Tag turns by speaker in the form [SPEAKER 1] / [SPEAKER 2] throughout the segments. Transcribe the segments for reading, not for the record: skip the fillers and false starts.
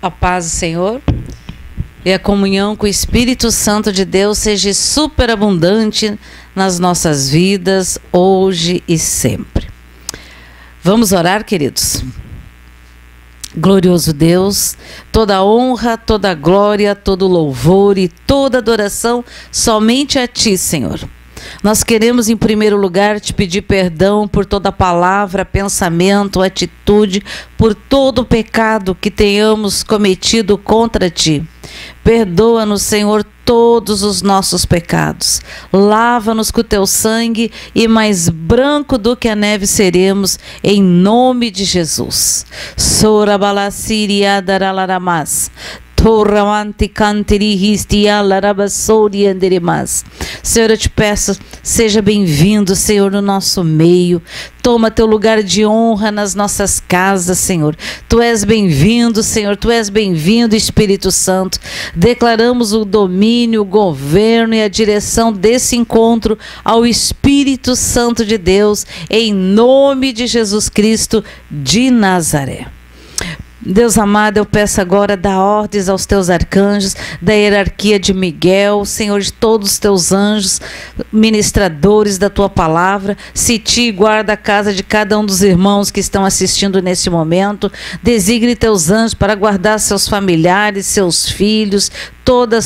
[SPEAKER 1] A paz do Senhor e a comunhão com o Espírito Santo de Deus seja superabundante nas nossas vidas, hoje e sempre. Vamos orar, queridos? Glorioso Deus, toda honra, toda glória, todo louvor e toda adoração somente a Ti, Senhor. Nós queremos, em primeiro lugar, te pedir perdão por toda palavra, pensamento, atitude, por todo o pecado que tenhamos cometido contra Ti. Perdoa-nos, Senhor, todos os nossos pecados. Lava-nos com o Teu sangue e mais branco do que a neve seremos, em nome de Jesus. Sorabalaciriadaralaramas. Senhor, eu te peço, seja bem-vindo, Senhor, no nosso meio. Toma teu lugar de honra nas nossas casas, Senhor. Tu és bem-vindo, Senhor. Tu és bem-vindo, Espírito Santo. Declaramos o domínio, o governo e a direção desse encontro ao Espírito Santo de Deus, em nome de Jesus Cristo de Nazaré. Deus amado, eu peço agora, dá ordens aos teus arcanjos, da hierarquia de Miguel, Senhor, de todos os teus anjos, ministradores da tua palavra. Se ti guarda a casa de cada um dos irmãos que estão assistindo nesse momento. Designe teus anjos para guardar seus familiares, seus filhos, toda a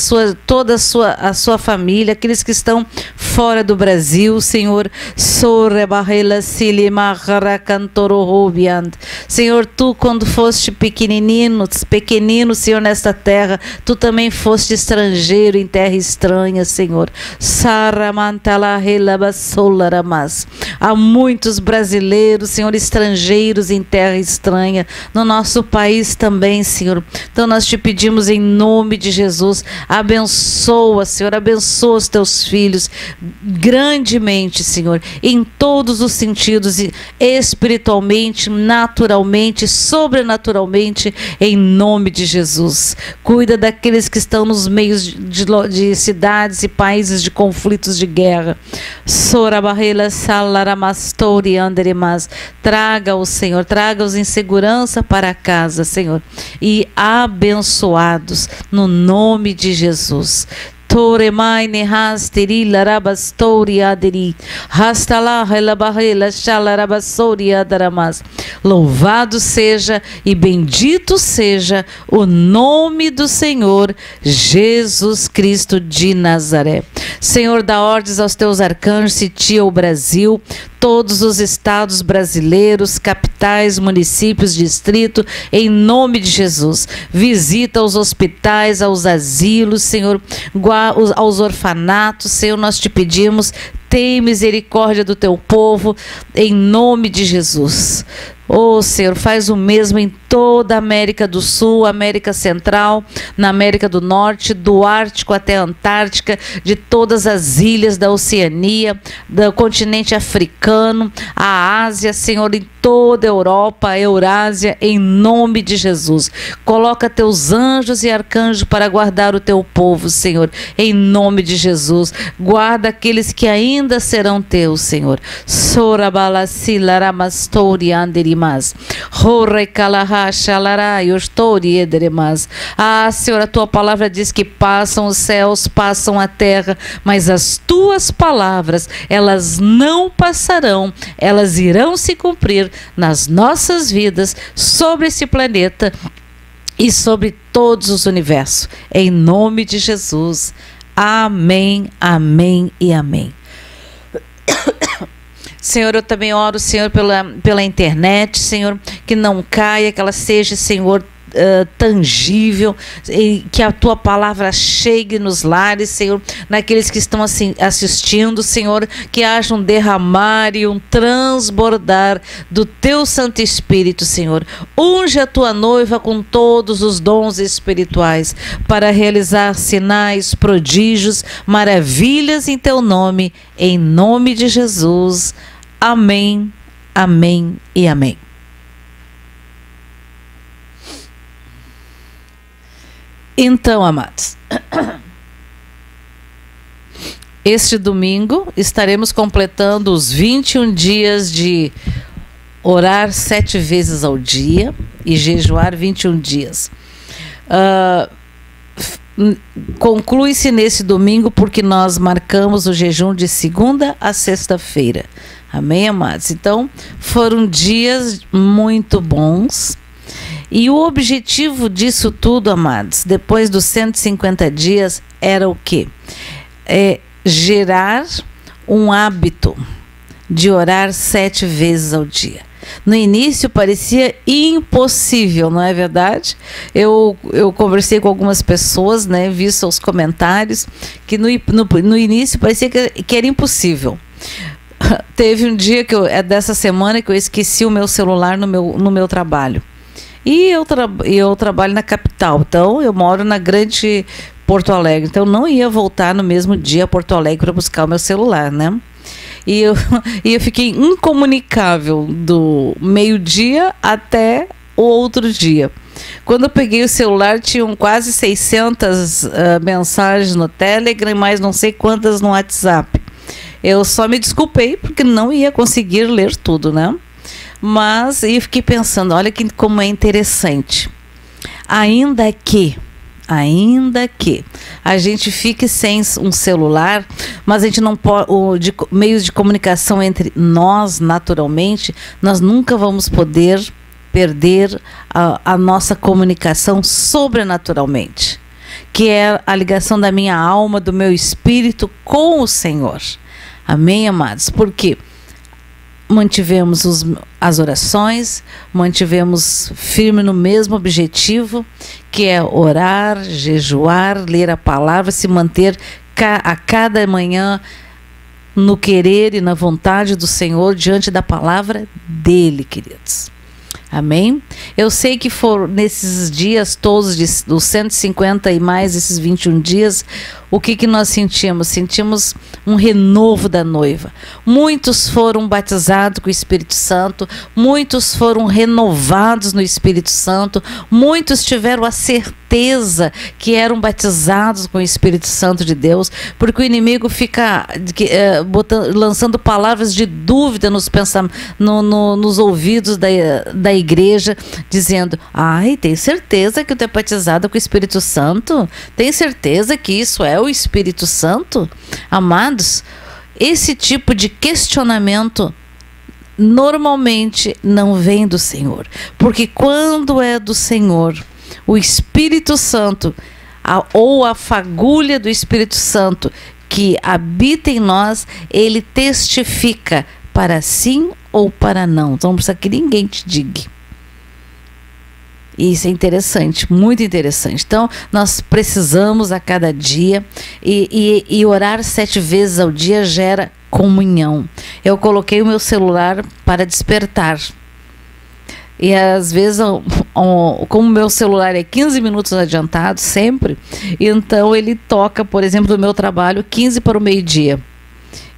[SPEAKER 1] sua família, aqueles que estão fora do Brasil, Senhor. Senhor, tu quando foste pequenino, Senhor, nesta terra, tu também foste estrangeiro em terra estranha, Senhor. Há muitos brasileiros, Senhor, estrangeiros em terra estranha, no nosso país também, Senhor. Então nós te pedimos em nome de Jesus, abençoa, Senhor, abençoa os teus filhos grandemente, Senhor, em todos os sentidos, espiritualmente, naturalmente, sobrenaturalmente, em nome de Jesus. Cuida daqueles que estão nos meios de cidades e países de conflitos de guerra. Traga-os, Senhor, traga-os em segurança para casa, Senhor, e abençoados no nome de Jesus. Toremai nehasteri larabastori aderi hastala relabarela shalarabasori adaramas. Louvado seja e bendito seja o nome do Senhor Jesus Cristo de Nazaré. Senhor, dá ordens aos teus arcanjos, sitia o Brasil, todos os estados brasileiros, capitais, municípios, distrito, em nome de Jesus. Visita os hospitais, aos asilos, Senhor, aos orfanatos, Senhor, nós te pedimos, tem misericórdia do teu povo, em nome de Jesus. Oh, Senhor, faz o mesmo em toda a América do Sul, América Central, na América do Norte, do Ártico até a Antártica, de todas as ilhas da Oceania, do continente africano, a Ásia, Senhor, em toda a Europa, a Eurásia, em nome de Jesus. Coloca teus anjos e arcanjos para guardar o teu povo, Senhor, em nome de Jesus. Guarda aqueles que ainda serão teus, Senhor. Ah, Senhor, a tua palavra diz que passam os céus, passam a terra, mas as tuas palavras, elas não passarão, elas irão se cumprir nas nossas vidas, sobre esse planeta e sobre todos os universos. Em nome de Jesus. Amém, amém e amém. Senhor, eu também oro, Senhor, pela internet, Senhor, que não caia, que ela seja, Senhor, tangível, e que a tua palavra chegue nos lares, Senhor, naqueles que estão assim, assistindo, Senhor, que haja um derramar e um transbordar do teu Santo Espírito, Senhor. Unge a tua noiva com todos os dons espirituais para realizar sinais, prodígios, maravilhas em teu nome, em nome de Jesus. Amém, amém e amém. Então, amados, este domingo estaremos completando os 21 dias de orar 7 vezes ao dia e jejuar 21 dias. Conclui-se nesse domingo, porque nós marcamos o jejum de segunda a sexta-feira. Amém, amados? Então, foram dias muito bons. E o objetivo disso tudo, amados, depois dos 150 dias, era o quê? Gerar um hábito de orar 7 vezes ao dia. No início parecia impossível, não é verdade? Eu conversei com algumas pessoas, né, vi seus comentários, que no início parecia que era impossível. Teve um dia dessa semana que eu esqueci o meu celular no meu trabalho. E eu trabalho na capital, então eu moro na grande Porto Alegre, então eu não ia voltar no mesmo dia a Porto Alegre para buscar o meu celular, né? E eu fiquei incomunicável do meio-dia até o outro dia. Quando eu peguei o celular, tinham quase 600 mensagens no Telegram e mais não sei quantas no WhatsApp. Eu só me desculpei porque não ia conseguir ler tudo, né? Mas eu fiquei pensando, olha como é interessante. Ainda que a gente fique sem um celular, mas a gente não pode, meios de comunicação entre nós, naturalmente, nós nunca vamos poder perder a nossa comunicação sobrenaturalmente, que é a ligação da minha alma, do meu espírito com o Senhor. Amém, amados? Porque mantivemos as orações, mantivemos firme no mesmo objetivo, que é orar, jejuar, ler a palavra, se manter a cada manhã no querer e na vontade do Senhor, diante da palavra dele, queridos. Amém? Eu sei que foram nesses dias todos, dos 150 e mais esses 21 dias, o que nós sentimos? Sentimos um renovo da noiva. Muitos foram batizados com o Espírito Santo, muitos foram renovados no Espírito Santo, muitos tiveram a certeza que eram batizados com o Espírito Santo de Deus, porque o inimigo fica lançando palavras de dúvida nos ouvidos da igreja, dizendo: ai, tem certeza que tu é batizado com o Espírito Santo? Tem certeza que isso é o Espírito Santo? Amados, esse tipo de questionamento normalmente não vem do Senhor, porque quando é do Senhor, o Espírito Santo, ou a fagulha do Espírito Santo que habita em nós, ele testifica para sim ou para não. Então não precisa que ninguém te diga. Isso é interessante, muito interessante. Então, nós precisamos a cada dia e orar 7 vezes ao dia gera comunhão. Eu coloquei o meu celular para despertar. E às vezes, como o meu celular é 15 minutos adiantado, sempre, então ele toca, por exemplo, do meu trabalho 15 para o meio-dia.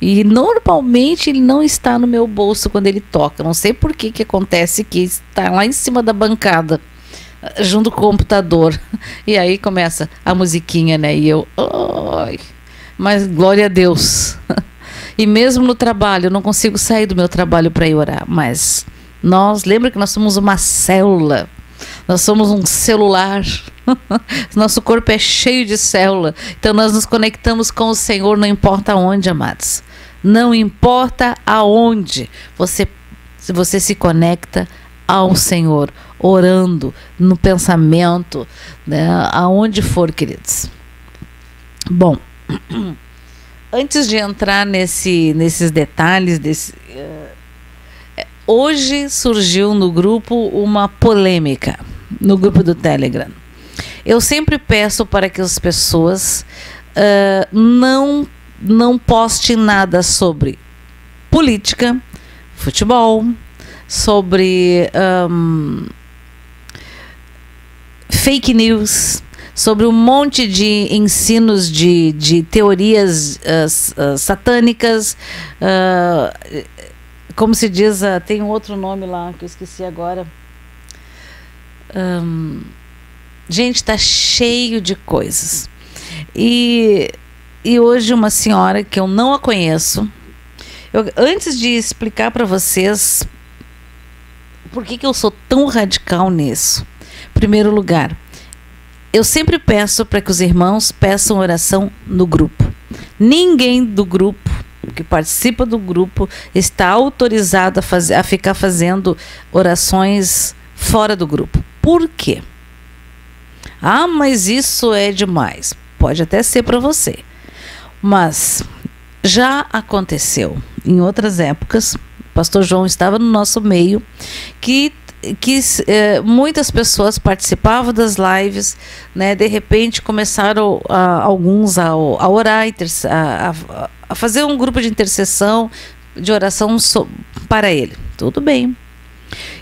[SPEAKER 1] E normalmente ele não está no meu bolso quando ele toca. Não sei por que acontece, que está lá em cima da bancada, junto com o computador. E aí começa a musiquinha, né? E eu, ai, mas glória a Deus. E mesmo no trabalho, eu não consigo sair do meu trabalho para ir orar. Mas lembra que nós somos uma célula. Nós somos um celular. Nosso corpo é cheio de célula. Então nós nos conectamos com o Senhor, não importa aonde, amados. Não importa aonde você se conecta ao Senhor, orando, no pensamento, né, aonde for, queridos. Bom, antes de entrar nesses detalhes, hoje surgiu no grupo uma polêmica, no grupo do Telegram. Eu sempre peço para que as pessoas não postem nada sobre política, futebol, sobre fake news, sobre um monte de ensinos de teorias satânicas, como se diz, tem um outro nome lá que eu esqueci agora. Gente, está cheio de coisas. E hoje uma senhora que eu não a conheço, antes de explicar para vocês por que eu sou tão radical nisso. Em primeiro lugar, eu sempre peço para que os irmãos peçam oração no grupo. Ninguém do grupo, que participa do grupo, está autorizado a ficar fazendo orações fora do grupo. Por quê? Ah, mas isso é demais. Pode até ser para você. Mas já aconteceu em outras épocas, o pastor João estava no nosso meio, que muitas pessoas participavam das lives, né? De repente começaram alguns a orar, a fazer um grupo de intercessão, de oração para ele. Tudo bem.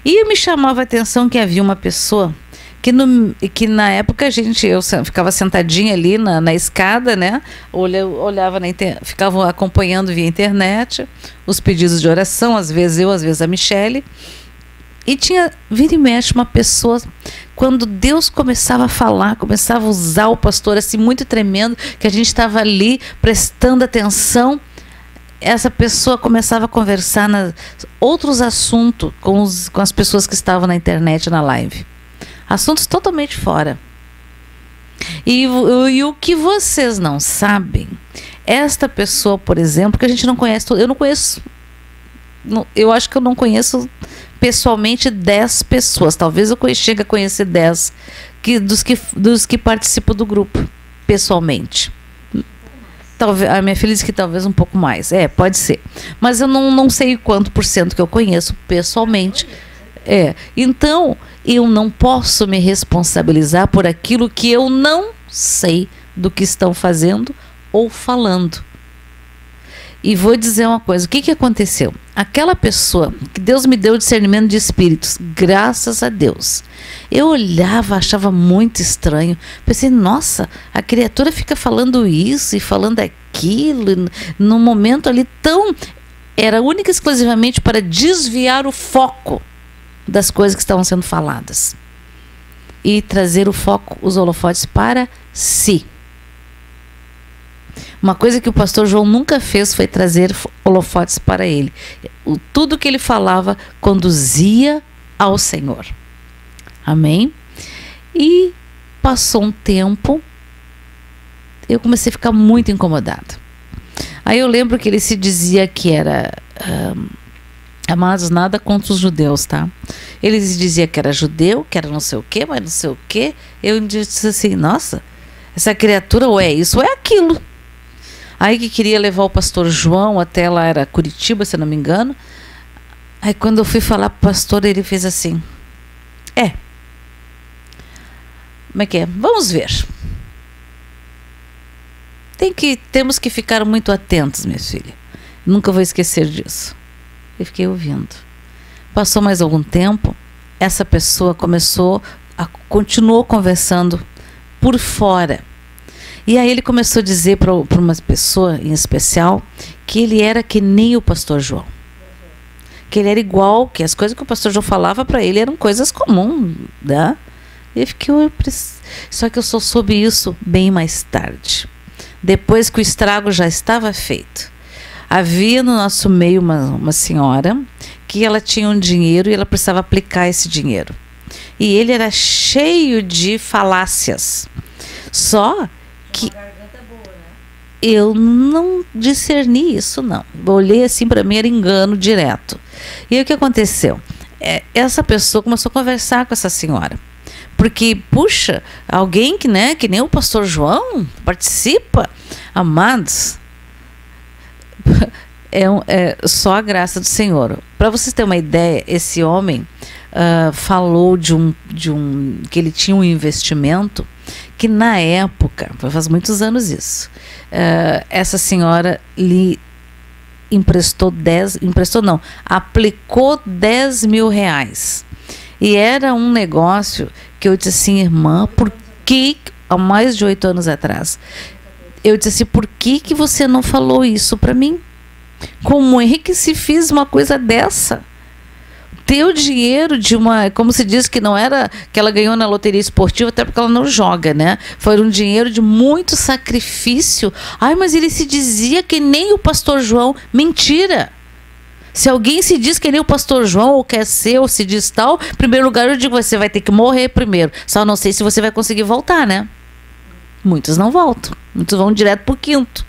[SPEAKER 1] E me chamava a atenção que havia uma pessoa que na época eu ficava sentadinha ali na escada, né? Olhava ficava acompanhando via internet os pedidos de oração, às vezes eu, às vezes a Michele. E vira e mexe uma pessoa, quando Deus começava a falar, começava a usar o pastor assim, muito tremendo, que a gente estava ali prestando atenção, essa pessoa começava a conversar outros assuntos com as pessoas que estavam na internet, na live. Assuntos totalmente fora. E o que vocês não sabem, esta pessoa, por exemplo, que a gente não conhece, eu não conheço, eu acho que eu não conheço pessoalmente 10 pessoas, talvez eu chegue a conhecer 10 dos que participam do grupo, pessoalmente. Talvez, a minha filha disse que talvez um pouco mais, pode ser, mas eu não sei quanto por cento que eu conheço pessoalmente. Então, eu não posso me responsabilizar por aquilo que eu não sei do que estão fazendo ou falando. E vou dizer uma coisa, o que aconteceu? Aquela pessoa, que Deus me deu discernimento de espíritos, graças a Deus. Eu olhava, achava muito estranho. Pensei, nossa, a criatura fica falando isso e falando aquilo, num momento ali tão... Era única e exclusivamente para desviar o foco das coisas que estavam sendo faladas. E trazer o foco, os holofotes para si. Uma coisa que o pastor João nunca fez foi trazer holofotes para ele. Tudo que ele falava conduzia ao Senhor. Amém? E passou um tempo, eu comecei a ficar muito incomodada. Aí eu lembro que ele se dizia que era... amados, nada contra os judeus, tá? Ele se dizia que era judeu, que era não sei o quê, mas não sei o quê. Eu disse assim, nossa, essa criatura ou é isso ou é aquilo. Aí que queria levar o pastor João até lá, era Curitiba, se eu não me engano. Aí quando eu fui falar para o pastor, ele fez assim, como é que é? Vamos ver. Temos que ficar muito atentos, minha filha. Nunca vou esquecer disso. Eu fiquei ouvindo. Passou mais algum tempo, essa pessoa continuou conversando por fora. E aí ele começou a dizer para uma pessoa em especial que ele era que nem o pastor João. Que ele era igual, que as coisas que o pastor João falava para ele eram coisas comuns, né? E eu fiquei, só que eu só soube isso bem mais tarde. Depois que o estrago já estava feito. Havia no nosso meio uma senhora que ela tinha um dinheiro e ela precisava aplicar esse dinheiro. E ele era cheio de falácias. Só que eu não discerni isso, não. Eu olhei assim, para mim era engano direto. E aí o que aconteceu? Essa pessoa começou a conversar com essa senhora. Porque, puxa, alguém que nem o pastor João participa, amados, só a graça do Senhor. Para vocês terem uma ideia, esse homem falou que ele tinha um investimento que na época, faz muitos anos isso, essa senhora lhe aplicou 10 mil reais. E era um negócio que eu disse assim, irmã, por que, há mais de 8 anos atrás, eu disse assim, por que você não falou isso para mim? Como é que se fiz uma coisa dessa? Teu dinheiro como se diz que não era que ela ganhou na loteria esportiva, até porque ela não joga, né? Foi um dinheiro de muito sacrifício. Ai, mas ele se dizia que nem o pastor João. Mentira! Se alguém se diz que nem o pastor João, ou quer ser, ou se diz tal, em primeiro lugar eu digo, você vai ter que morrer primeiro. Só não sei se você vai conseguir voltar, né? Muitos não voltam. Muitos vão direto para o quinto.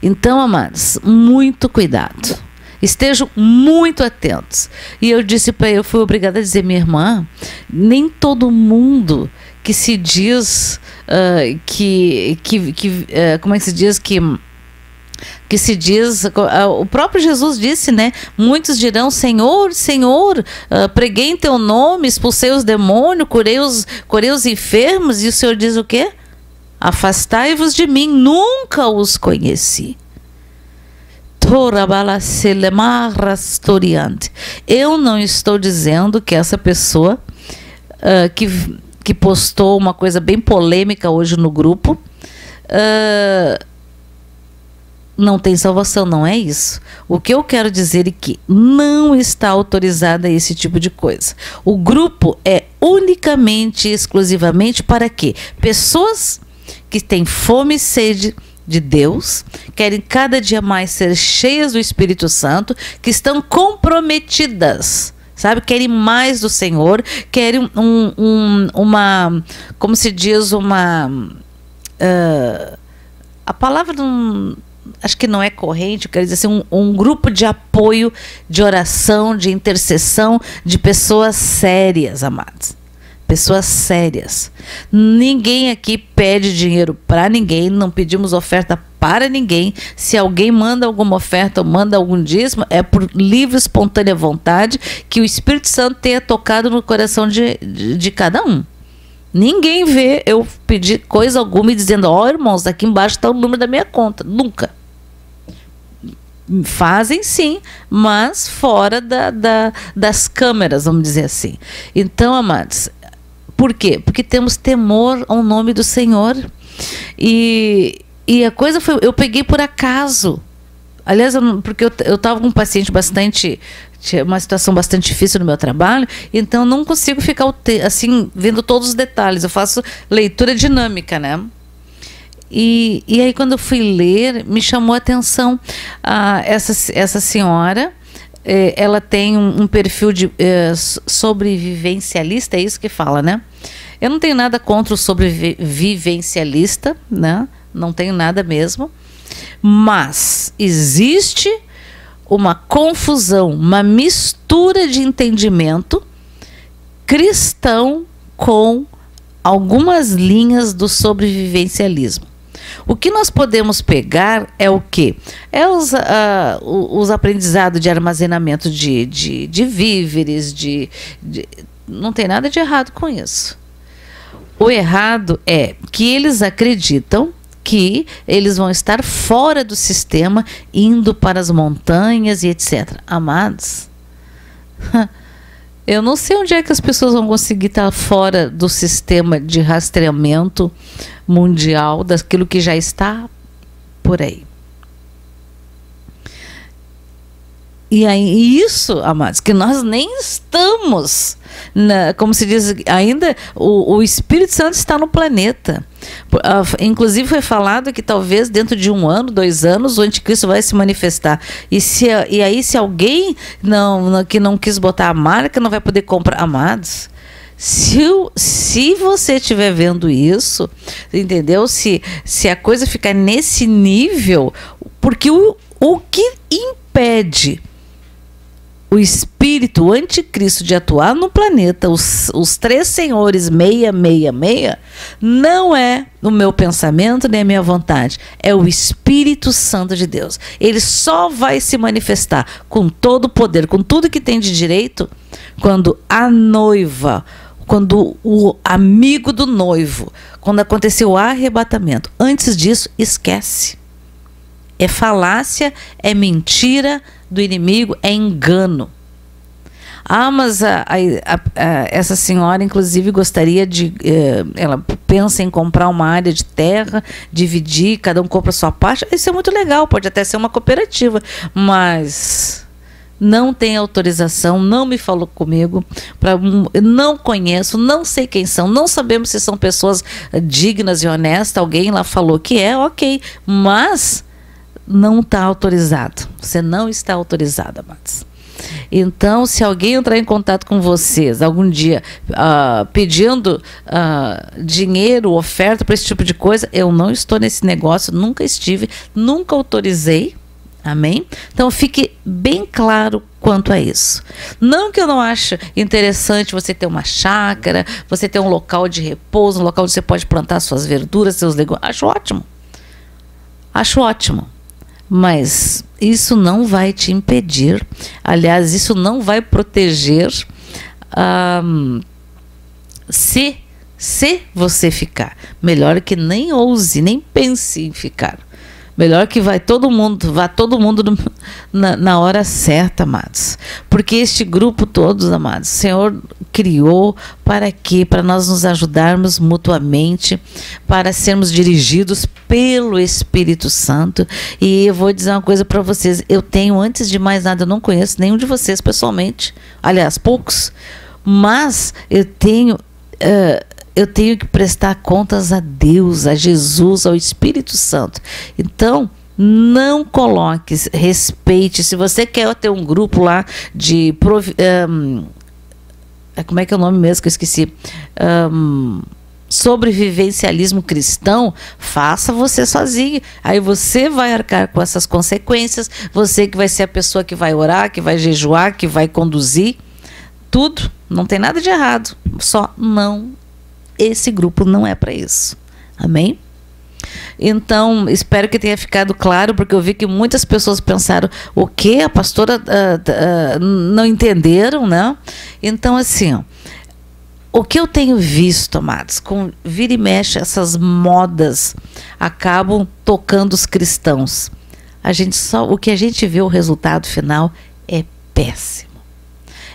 [SPEAKER 1] Então, amados, muito cuidado. Estejam muito atentos. E eu disse para ele, eu fui obrigada a dizer, minha irmã, nem todo mundo que se diz como é que se diz que se diz, o próprio Jesus disse, né? Muitos dirão, Senhor, Senhor, preguei em teu nome, expulsei os demônios, curei os enfermos, e o Senhor diz o quê? Afastai-vos de mim, nunca os conheci. Eu não estou dizendo que essa pessoa que postou uma coisa bem polêmica hoje no grupo não tem salvação, não é isso. O que eu quero dizer é que não está autorizada esse tipo de coisa. O grupo é unicamente, exclusivamente para quê? Pessoas que têm fome e sede de Deus, querem cada dia mais ser cheias do Espírito Santo, que estão comprometidas, sabe? Querem mais do Senhor, querem uma, como se diz, a palavra não, acho que não é corrente, eu quero dizer assim, um grupo de apoio, de oração, de intercessão, de pessoas sérias, amados. Pessoas sérias. Ninguém aqui pede dinheiro para ninguém, não pedimos oferta para ninguém. Se alguém manda alguma oferta ou manda algum dízimo, é por livre, espontânea vontade que o Espírito Santo tenha tocado no coração de cada um. Ninguém vê eu pedir coisa alguma e dizendo, ó, irmãos, aqui embaixo está o número da minha conta. Nunca. Fazem sim, mas fora das câmeras, vamos dizer assim. Então, amados, por quê? Porque temos temor ao nome do Senhor. E a coisa foi, eu peguei por acaso. Aliás, porque eu estava com um paciente tinha uma situação bastante difícil no meu trabalho, então não consigo ficar assim, vendo todos os detalhes. Eu faço leitura dinâmica, né? E aí quando eu fui ler, me chamou a atenção essa senhora. Ela tem um perfil de sobrevivencialista, é isso que fala, né? Eu não tenho nada contra o sobrevivencialista, né? Não tenho nada mesmo. Mas existe uma confusão, uma mistura de entendimento cristão com algumas linhas do sobrevivencialismo. O que nós podemos pegar é o quê? É os aprendizados de armazenamento de víveres, não tem nada de errado com isso. O errado é que eles acreditam que eles vão estar fora do sistema, indo para as montanhas e etc. Amados, eu não sei onde é que as pessoas vão conseguir estar fora do sistema de rastreamento mundial, daquilo que já está por aí. E aí, isso, amados, que nós nem estamos, como se diz, ainda o Espírito Santo está no planeta. Inclusive foi falado que talvez dentro de 1 ano, 2 anos, o anticristo vai se manifestar. E aí se alguém que não quis botar a marca, não vai poder comprar. Amados, se você estiver vendo isso, entendeu? Se a coisa ficar nesse nível, porque o que impede o espírito, o anticristo de atuar no planeta, os 3 senhores 666, não é o meu pensamento nem a minha vontade, é o Espírito Santo de Deus. Ele só vai se manifestar com todo o poder, com tudo que tem de direito, quando a noiva, quando o amigo do noivo, quando aconteceu o arrebatamento. Antes disso, esquece. É falácia, é mentira do inimigo, é engano. Mas essa senhora, inclusive, gostaria de... ela pensa em comprar uma área de terra, dividir, cada um compra a sua parte. Isso é muito legal, pode até ser uma cooperativa, mas não tem autorização, não me falou comigo, não conheço, não sei quem são, não sabemos se são pessoas dignas e honestas. Alguém lá falou que é, ok, mas não está autorizado. Você não está autorizado, amados. Então, se alguém entrar em contato com vocês algum dia pedindo dinheiro, oferta para esse tipo de coisa, eu não estou nesse negócio, nunca estive, nunca autorizei. Amém? Então fique bem claro quanto a isso. Não que eu não ache interessante você ter uma chácara, você ter um local de repouso, um local onde você pode plantar suas verduras, seus legumes. Acho ótimo. Acho ótimo. Mas isso não vai te impedir, aliás, isso não vai proteger se você ficar. Melhor que nem ouse, nem pense em ficar. Melhor que vá todo mundo na hora certa, amados. Porque este grupo todos, amados, o Senhor criou para quê? Para nós nos ajudarmos mutuamente, para sermos dirigidos pelo Espírito Santo. E eu vou dizer uma coisa para vocês. Eu tenho, antes de mais nada, eu não conheço nenhum de vocês pessoalmente. Aliás, poucos. Mas eu tenho que prestar contas a Deus, a Jesus, ao Espírito Santo. Então, não coloque, respeite. Se você quer ter um grupo lá de... como é que é o nome mesmo que eu esqueci? Sobrevivencialismo cristão, faça você sozinho. Aí você vai arcar com essas consequências. Você que vai ser a pessoa que vai orar, que vai jejuar, que vai conduzir. Tudo. Não tem nada de errado. Só não... Esse grupo não é para isso. Amém? Então, espero que tenha ficado claro, porque eu vi que muitas pessoas pensaram, o quê? A pastora não entenderam, né? Então, assim, ó, o que eu tenho visto, amados, com vira e mexe, essas modas acabam tocando os cristãos. O que a gente vê, o resultado final é péssimo.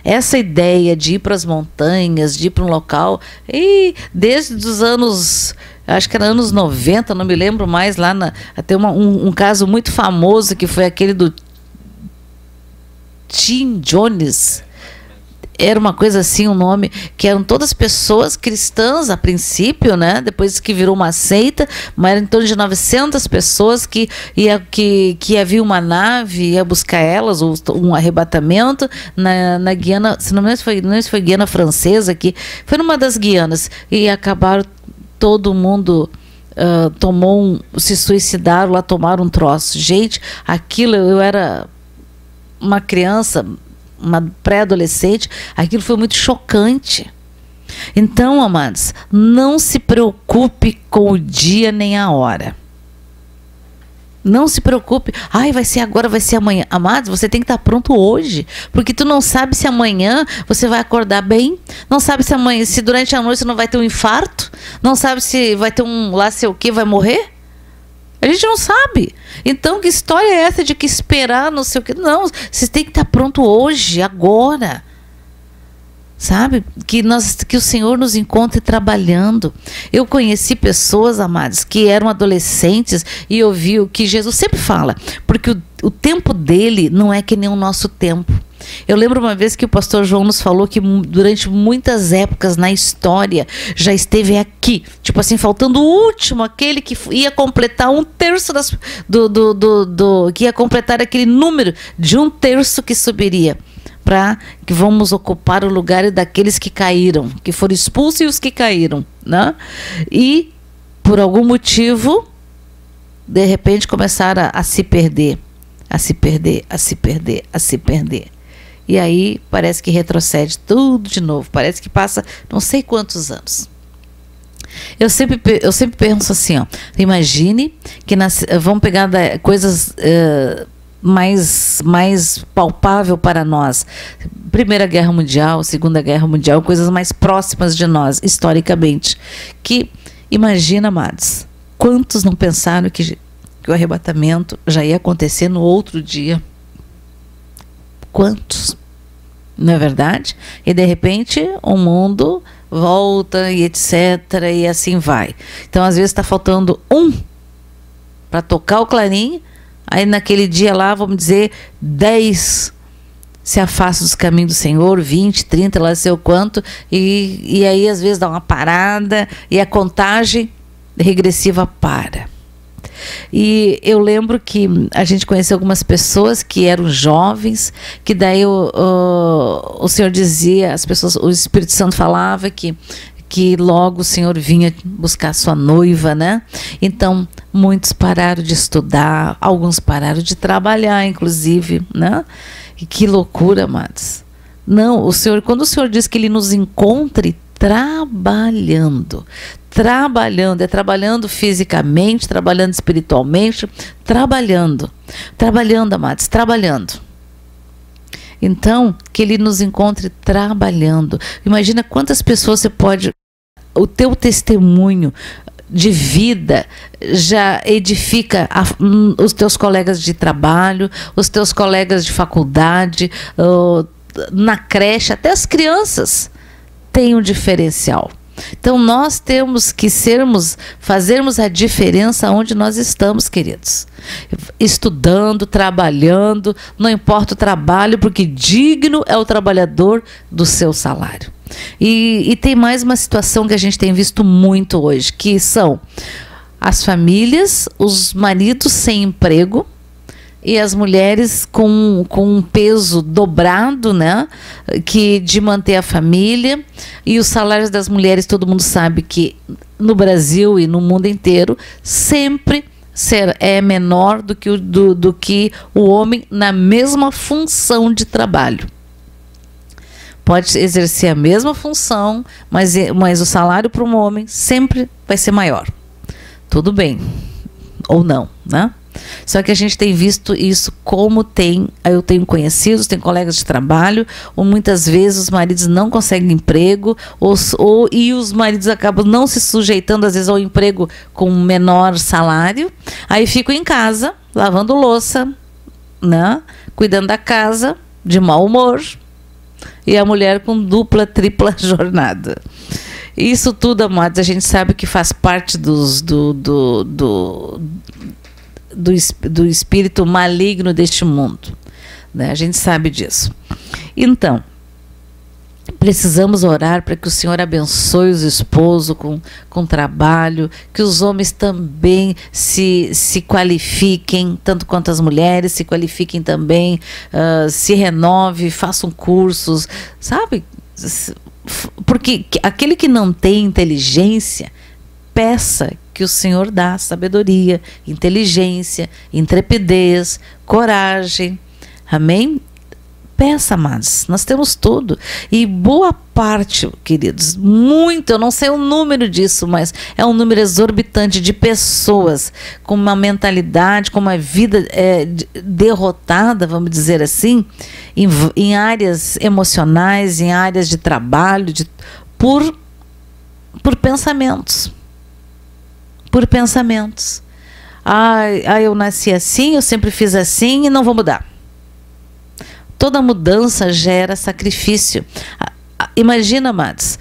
[SPEAKER 1] Essa ideia de ir para as montanhas, de ir para um local, e desde os anos, acho que era anos 90, não me lembro mais, lá até um caso muito famoso, que foi aquele do Tim Jones. Era uma coisa assim, um nome, que eram todas pessoas cristãs a princípio, né? Depois que virou uma seita, mas era em torno de 900 pessoas que havia uma nave, ia buscar elas, ou um arrebatamento na Guiana, se não me engano foi Guiana Francesa, que foi numa das Guianas, e acabaram, todo mundo se suicidaram lá, tomaram um troço. Gente, aquilo, eu era uma criança, uma pré-adolescente, aquilo foi muito chocante. Então, amados, não se preocupe com o dia nem a hora. Não se preocupe, vai ser agora, vai ser amanhã. Amados, você tem que estar pronto hoje, porque tu não sabe se amanhã você vai acordar bem, não sabe se durante a noite você não vai ter um infarto, não sabe se vai ter lá sei o que, vai morrer. A gente não sabe. Então, que história é essa de que esperar, não sei o que? Não, você tem que estar pronto hoje, agora. Sabe? Que o Senhor nos encontre trabalhando. Eu conheci pessoas, amados, que eram adolescentes e ouviu que Jesus sempre fala, porque o tempo dele não é que nem o nosso tempo. Eu lembro uma vez que o pastor João nos falou que durante muitas épocas na história já esteve aqui, tipo assim, faltando o último, aquele que ia completar 1/3 que ia completar aquele número de 1/3 que subiria, para que vamos ocupar o lugar daqueles que caíram, que foram expulsos e os que caíram, né? E por algum motivo, de repente começaram a se perder, a se perder, a se perder, a se perder. E aí parece que retrocede tudo de novo. Parece que passa não sei quantos anos. Eu sempre penso assim, ó, imagine que vamos pegar coisas mais palpável para nós. Primeira Guerra Mundial, Segunda Guerra Mundial, coisas mais próximas de nós, historicamente. Que, imagina, amados, quantos não pensaram que o arrebatamento já ia acontecer no outro dia? Quantos? Não é verdade? E de repente o mundo volta e etc. E assim vai. Então às vezes está faltando para tocar o clarim. Aí naquele dia lá, vamos dizer, 10 se afastam dos caminhos do Senhor, 20, 30, lá sei o quanto. E aí às vezes dá uma parada e a contagem regressiva para. E eu lembro que a gente conheceu algumas pessoas que eram jovens, que daí o Senhor dizia, as pessoas, o Espírito Santo falava que logo o Senhor vinha buscar sua noiva, né? Então, muitos pararam de estudar, alguns pararam de trabalhar, inclusive, né? E que loucura, amados. Não, o Senhor, quando o Senhor diz que Ele nos encontre trabalhando, é trabalhando fisicamente, trabalhando espiritualmente, trabalhando, amados, trabalhando. Então, que Ele nos encontre trabalhando. Imagina quantas pessoas você pode... O teu testemunho de vida já edifica os teus colegas de trabalho, os teus colegas de faculdade, na creche, até as crianças têm um diferencial. Então nós temos que fazermos a diferença onde nós estamos, queridos. Estudando, trabalhando, não importa o trabalho, porque digno é o trabalhador do seu salário. E tem mais uma situação que a gente tem visto muito hoje, que são as famílias, os maridos sem emprego e as mulheres com um peso dobrado, né, de manter a família. E os salários das mulheres, todo mundo sabe que no Brasil e no mundo inteiro sempre é menor do que o homem na mesma função de trabalho. Pode exercer a mesma função, mas o salário para um homem sempre vai ser maior. Tudo bem, ou não, né? Só que a gente tem visto isso eu tenho conhecidos, tenho colegas de trabalho, ou muitas vezes os maridos não conseguem emprego, e os maridos acabam não se sujeitando, às vezes, ao emprego com menor salário, aí ficam em casa, lavando louça, né? Cuidando da casa, de mau humor, e a mulher com dupla, tripla jornada. Isso tudo, amados, a gente sabe que faz parte do espírito maligno deste mundo, né? A gente sabe disso. Então, precisamos orar para que o Senhor abençoe os esposos com trabalho, que os homens também se qualifiquem, tanto quanto as mulheres se qualifiquem também, se renovem, façam cursos, sabe? Porque aquele que não tem inteligência, peça que o Senhor dá sabedoria, inteligência, intrepidez, coragem. Amém? Peça, amados, nós temos tudo. E boa parte, queridos, muito, eu não sei o número disso, mas é um número exorbitante de pessoas com uma mentalidade, com uma vida derrotada, vamos dizer assim, em áreas emocionais, em áreas de trabalho, por pensamentos. Por pensamentos. Eu nasci assim, eu sempre fiz assim e não vou mudar. Toda mudança gera sacrifício. Imagina, amados,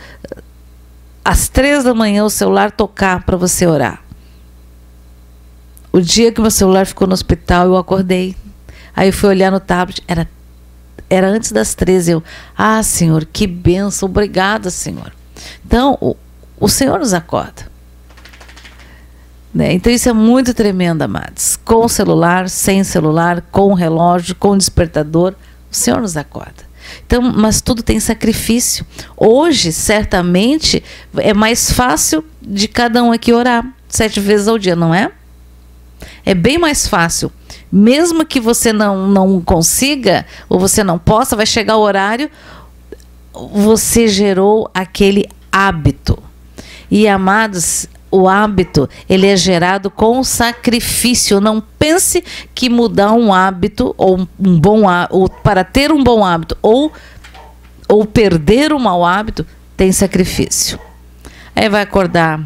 [SPEAKER 1] às 3 da manhã o celular tocar para você orar. O dia que meu celular ficou no hospital, eu acordei. Aí eu fui olhar no tablet, era antes das 13. Senhor, que bênção, obrigada, Senhor. Então, o Senhor nos acorda. Né? Então isso é muito tremendo, amados. Com celular, sem celular, com relógio, com despertador, o Senhor nos acorda. Então, mas tudo tem sacrifício. Hoje, certamente, é mais fácil de cada um aqui orar 7 vezes ao dia, não é? É bem mais fácil. Mesmo que você não consiga, ou você não possa, vai chegar o horário, você gerou aquele hábito. E, amados, o hábito, ele é gerado com sacrifício. Não pense que mudar um hábito, ou para ter um bom hábito, ou perder um mau hábito, tem sacrifício. Aí vai acordar,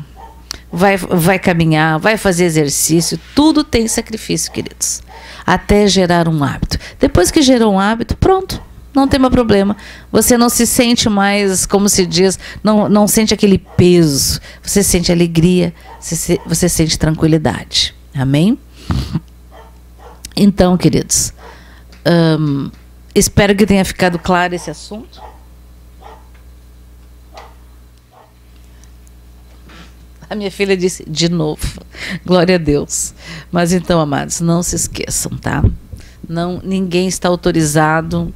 [SPEAKER 1] vai caminhar, vai fazer exercício, tudo tem sacrifício, queridos. Até gerar um hábito. Depois que gerou um hábito, pronto. Não tem mais problema. Você não se sente mais, como se diz, não sente aquele peso. Você sente alegria, você sente tranquilidade. Amém? Então, queridos, espero que tenha ficado claro esse assunto. A minha filha disse de novo. Glória a Deus. Mas então, amados, não se esqueçam, tá? Não, ninguém está autorizado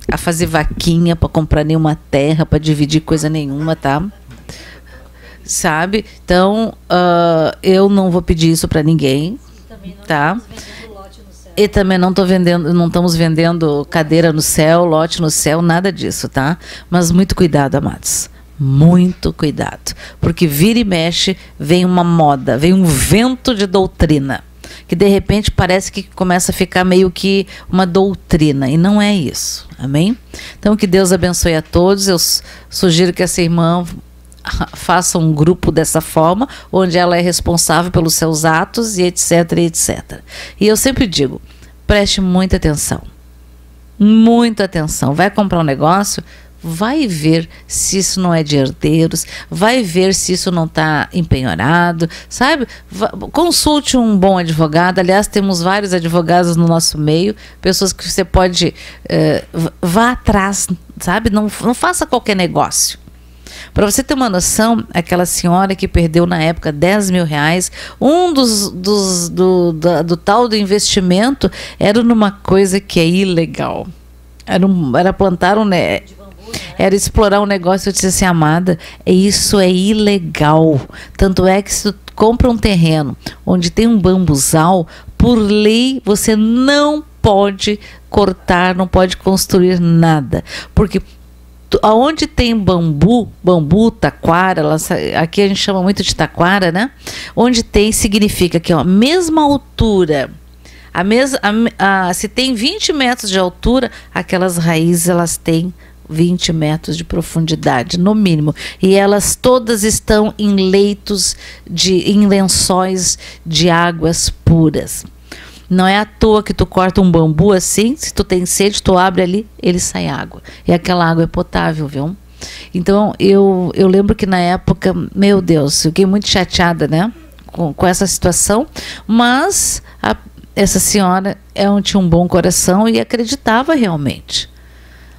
[SPEAKER 1] a fazer vaquinha para comprar nenhuma terra, para dividir coisa nenhuma, tá? Sabe? Então, eu não vou pedir isso para ninguém, tá? E também não estamos vendendo cadeira no céu, lote no céu, nada disso, tá? Mas muito cuidado, amados. Muito cuidado. Porque vira e mexe, vem uma moda, vem um vento de doutrina. Que de repente parece que começa a ficar meio que uma doutrina. E não é isso. Amém? Então que Deus abençoe a todos. Eu sugiro que essa irmã faça um grupo dessa forma, onde ela é responsável pelos seus atos e etc, etc. E eu sempre digo, preste muita atenção. Muita atenção. Vai comprar um negócio, vai ver se isso não é de herdeiros, vai ver se isso não está empenhorado, sabe? Consulte um bom advogado. Aliás, temos vários advogados no nosso meio, pessoas que você pode... vá atrás, sabe? Não faça qualquer negócio. Para você ter uma noção, aquela senhora que perdeu na época 10 mil reais, do tal do investimento era numa coisa que é ilegal. Era plantar era explorar um negócio. Eu disse assim, amada, isso é ilegal. Tanto é que se tu compra um terreno onde tem um bambuzal, por lei você não pode cortar, não pode construir nada. Porque aonde tem bambu, taquara, aqui a gente chama muito de taquara, né? Onde tem, significa que a mesma altura, se tem 20 metros de altura, aquelas raízes elas têm 20 metros de profundidade, no mínimo. E elas todas estão em em lençóis de águas puras. Não é à toa que tu corta um bambu assim, se tu tem sede, tu abre ali, ele sai água. E aquela água é potável, viu? Então, eu lembro que na época, meu Deus, eu fiquei muito chateada, né? Com essa situação, mas essa senhora tinha um bom coração e acreditava realmente.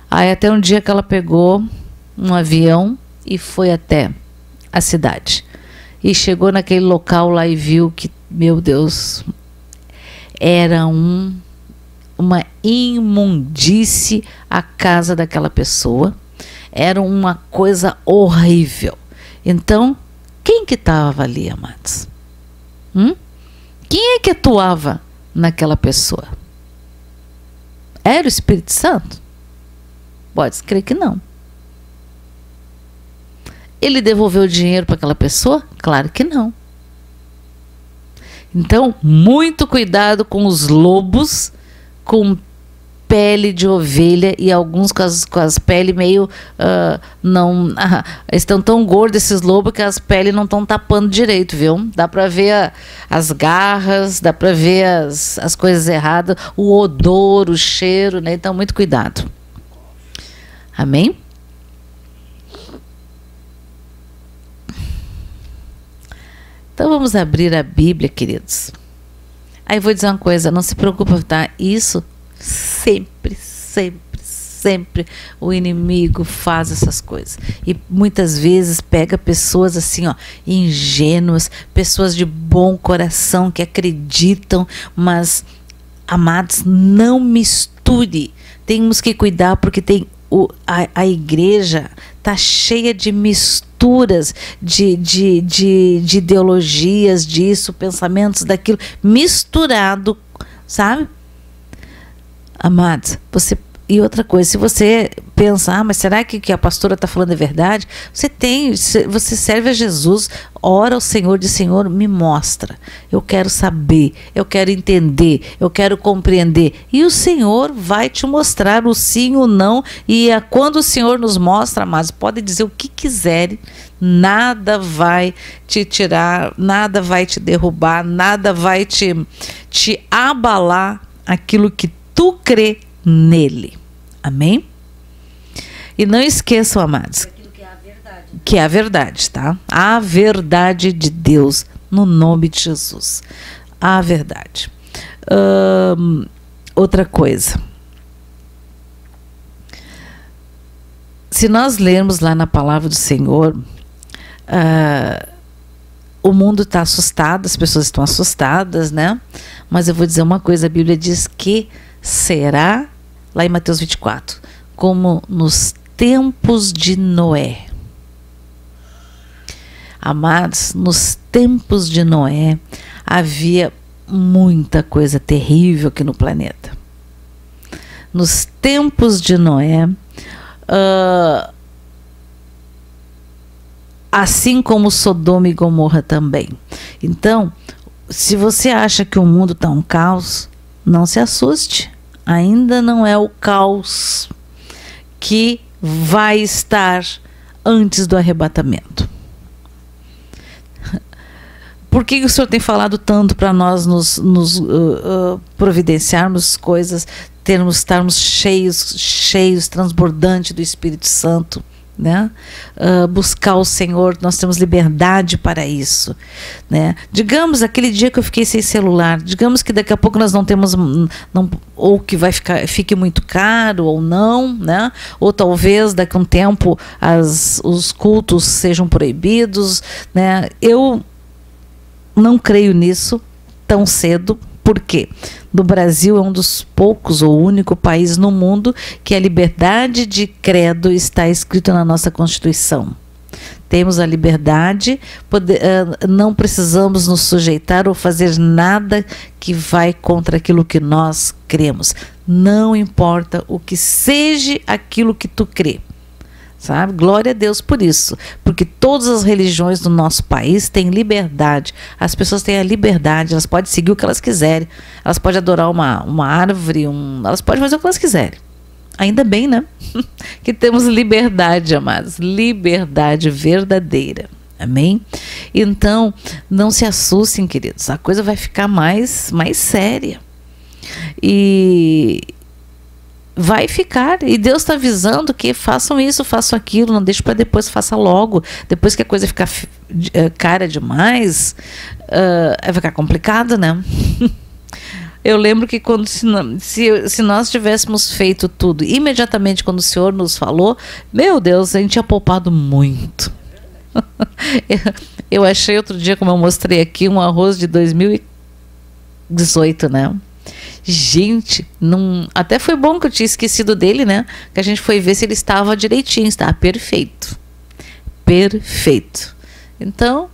[SPEAKER 1] Aí até um dia que ela pegou um avião e foi até a cidade. E chegou naquele local lá e viu que, meu Deus... era uma imundície a casa daquela pessoa. Era uma coisa horrível. Então, quem que estava ali, amados? Quem é que atuava naquela pessoa? Era o Espírito Santo? Pode crer que não. Ele devolveu o dinheiro para aquela pessoa? Claro que não. Então, muito cuidado com os lobos com pele de ovelha e alguns com as peles meio... estão tão gordos esses lobos que as peles não estão tapando direito, viu? Dá para ver as garras, dá para ver as coisas erradas, o odor, o cheiro, né? Então, muito cuidado. Amém? Então vamos abrir a Bíblia, queridos. Aí vou dizer uma coisa, não se preocupe, tá? Isso sempre o inimigo faz essas coisas. E muitas vezes pega pessoas assim, ó, ingênuas, pessoas de bom coração que acreditam, mas, amados, não misture. Temos que cuidar porque a igreja está cheia de misturas, de ideologias, disso, pensamentos daquilo, misturado, sabe? Amados, e outra coisa, se você pensa, mas será que a pastora está falando a verdade? Você serve a Jesus, ora ao Senhor, diz, Senhor, me mostra. Eu quero saber, eu quero entender, eu quero compreender. E o Senhor vai te mostrar o sim, o não. E quando o Senhor nos mostra, amados, pode dizer o que quiserem, nada vai te tirar, nada vai te derrubar, nada vai te abalar aquilo que tu crê nele. Amém? E não esqueçam, amados, que é a verdade, tá? A verdade de Deus, no nome de Jesus. A verdade. Outra coisa. Se nós lermos lá na palavra do Senhor, o mundo está assustado, as pessoas estão assustadas, né? Mas eu vou dizer uma coisa, a Bíblia diz que será, lá em Mateus 24, como nos tempos de Noé. Amados, nos tempos de Noé havia muita coisa terrível aqui no planeta. Nos tempos de Noé, assim como Sodoma e Gomorra também. Então, se você acha que o mundo está um caos, não se assuste. Ainda não é o caos que vai estar antes do arrebatamento. Por que o Senhor tem falado tanto para nós nos providenciarmos coisas, estarmos cheios, transbordantes do Espírito Santo, né? Buscar o Senhor, nós temos liberdade para isso, né? Digamos aquele dia que eu fiquei sem celular, digamos que daqui a pouco nós não temos, ou que fique muito caro ou não, né? Ou talvez daqui a um tempo os cultos sejam proibidos, né? Eu não creio nisso tão cedo. Por quê? No Brasil é um dos poucos ou único país no mundo que a liberdade de credo está escrita na nossa Constituição. Temos a liberdade, não precisamos nos sujeitar ou fazer nada que vai contra aquilo que nós cremos. Não importa o que seja aquilo que tu crê. Sabe? Glória a Deus por isso, porque todas as religiões do nosso país têm liberdade, as pessoas têm a liberdade, elas podem seguir o que elas quiserem, elas podem adorar uma árvore, elas podem fazer o que elas quiserem. Ainda bem, né? Que temos liberdade, amados, liberdade verdadeira. Amém? Então, não se assustem, queridos, a coisa vai ficar mais séria. E vai ficar, e Deus está avisando que façam isso, façam aquilo, não deixe para depois, faça logo. Depois que a coisa ficar cara demais, vai ficar complicado, né? Eu lembro que quando se nós tivéssemos feito tudo imediatamente quando o Senhor nos falou, meu Deus, a gente tinha poupado muito. Eu achei outro dia, como eu mostrei aqui, um arroz de 2018, né? Gente, até foi bom que eu tinha esquecido dele, né? Que a gente foi ver se ele estava direitinho, estava perfeito. Perfeito. Então,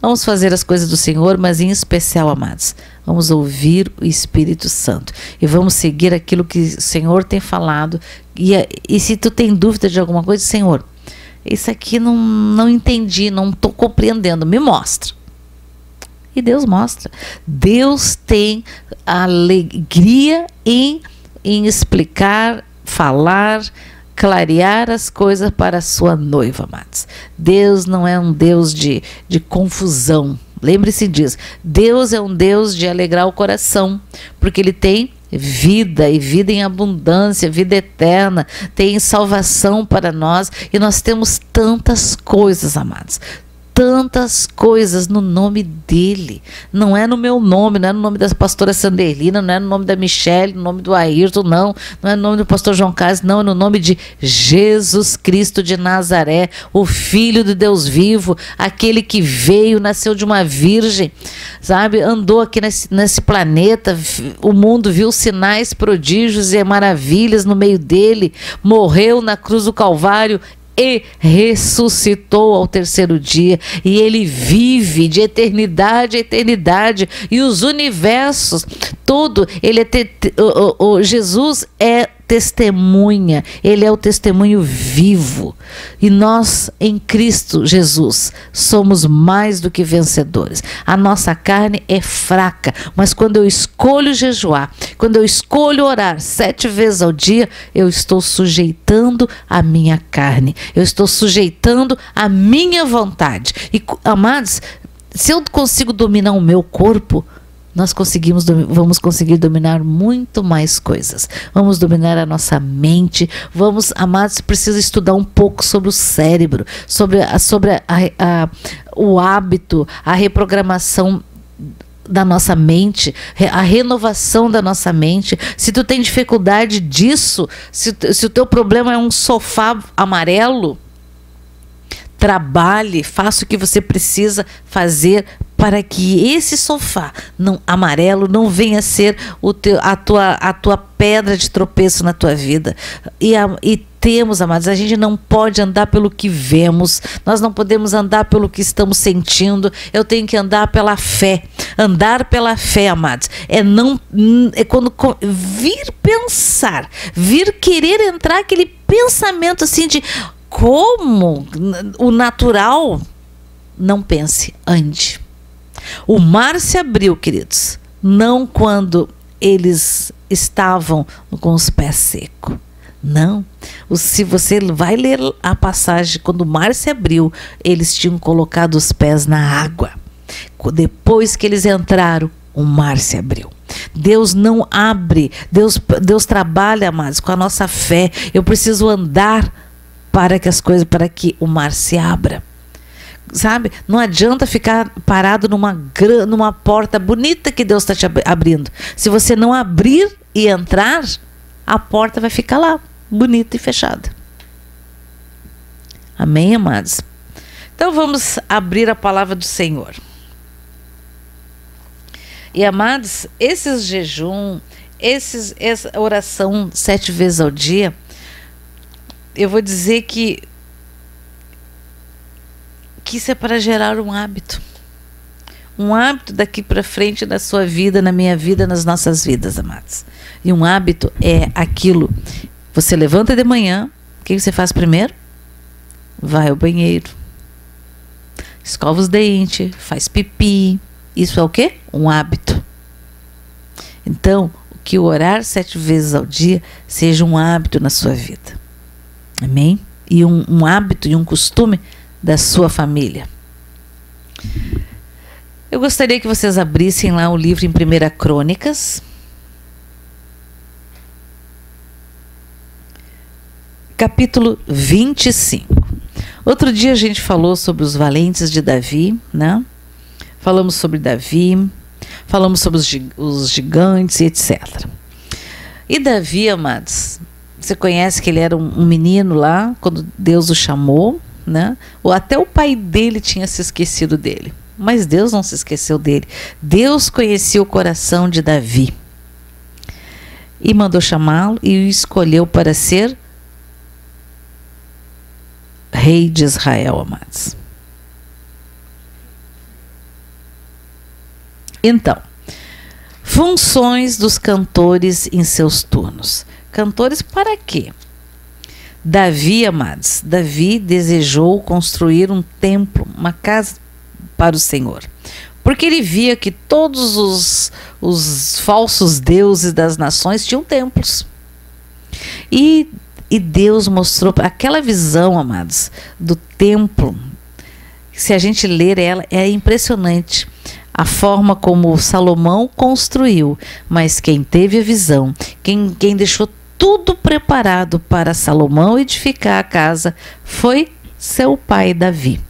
[SPEAKER 1] vamos fazer as coisas do Senhor, mas em especial, amados, vamos ouvir o Espírito Santo. E vamos seguir aquilo que o Senhor tem falado. E se tu tem dúvida de alguma coisa, Senhor, isso aqui não entendi, não estou compreendendo, me mostra. E Deus mostra. Deus tem alegria em explicar, falar, clarear as coisas para a sua noiva, amados. Deus não é um Deus de confusão. Lembre-se disso. Deus é um Deus de alegrar o coração, porque Ele tem vida, e vida em abundância, vida eterna, tem salvação para nós, e nós temos tantas coisas, amados. Tantas coisas no nome dele. Não é no meu nome, não é no nome da pastora Sandelina, não é no nome da Michele, no nome do Ayrton, não é no nome do pastor João Carlos, não, é no nome de Jesus Cristo de Nazaré, o Filho de Deus vivo, aquele que veio, nasceu de uma virgem, sabe, andou aqui nesse planeta, o mundo viu sinais, prodígios e maravilhas no meio dele, morreu na cruz do Calvário e ressuscitou ao terceiro dia, e ele vive de eternidade a eternidade, e os universos, tudo, ele Jesus é testemunha, ele é o testemunho vivo, e nós em Cristo Jesus somos mais do que vencedores. A nossa carne é fraca, mas quando eu escolho jejuar, quando eu escolho orar 7 vezes ao dia, eu estou sujeitando a minha carne, eu estou sujeitando a minha vontade. E amados, se eu consigo dominar o meu corpo, vamos conseguir dominar muito mais coisas. Vamos dominar a nossa mente. Amados, precisa estudar um pouco sobre o cérebro, sobre o hábito, a reprogramação da nossa mente, a renovação da nossa mente. Se tu tem dificuldade disso, se o teu problema é um sofá amarelo, trabalhe, faça o que você precisa fazer para que esse sofá amarelo não venha a ser a tua pedra de tropeço na tua vida. E temos, amados, a gente não pode andar pelo que vemos, nós não podemos andar pelo que estamos sentindo. Eu tenho que andar pela fé. Andar pela fé, amados, é quando vir pensar, vir querer entrar aquele pensamento assim de como o natural, não pense, ande. O mar se abriu, queridos, não quando eles estavam com os pés secos. Não. Se você vai ler a passagem, quando o mar se abriu, eles tinham colocado os pés na água. Depois que eles entraram, o mar se abriu. Deus não abre, Deus trabalha, amados, com a nossa fé. Eu preciso andar para que o mar se abra. Sabe? Não adianta ficar parado numa porta bonita que Deus está te abrindo. Se você não abrir e entrar, a porta vai ficar lá, bonita e fechada. Amém, amados? Então vamos abrir a palavra do Senhor. E, amados, esses jejum, essa oração 7 vezes ao dia, eu vou dizer que isso é para gerar um hábito. Um hábito daqui para frente na sua vida, na minha vida, nas nossas vidas, amados. E um hábito é aquilo. Você levanta de manhã, o que você faz primeiro? Vai ao banheiro. Escova os dentes, faz pipi. Isso é o quê? Um hábito. Então, que o orar 7 vezes ao dia seja um hábito na sua vida. Amém? E um hábito e um costume da sua família. Eu gostaria que vocês abrissem lá o livro em 1 Crônicas, capítulo 25. Outro dia a gente falou sobre os valentes de Davi, né? Falamos sobre Davi, falamos sobre os gigantes e etc. E Davi, amados, você conhece que ele era um menino lá, quando Deus o chamou, né? Ou até o pai dele tinha se esquecido dele. Mas Deus não se esqueceu dele. Deus conhecia o coração de Davi. E mandou chamá-lo e o escolheu para ser rei de Israel, amados. Então, funções dos cantores em seus turnos. Cantores para quê? Davi, amados, Davi desejou construir um templo, uma casa para o Senhor. Porque ele via que todos os falsos deuses das nações tinham templos. E Deus mostrou aquela visão, amados, do templo. Se a gente ler ela, é impressionante. A forma como Salomão construiu, mas quem teve a visão, quem deixou tudo preparado para Salomão edificar a casa, foi seu pai Davi.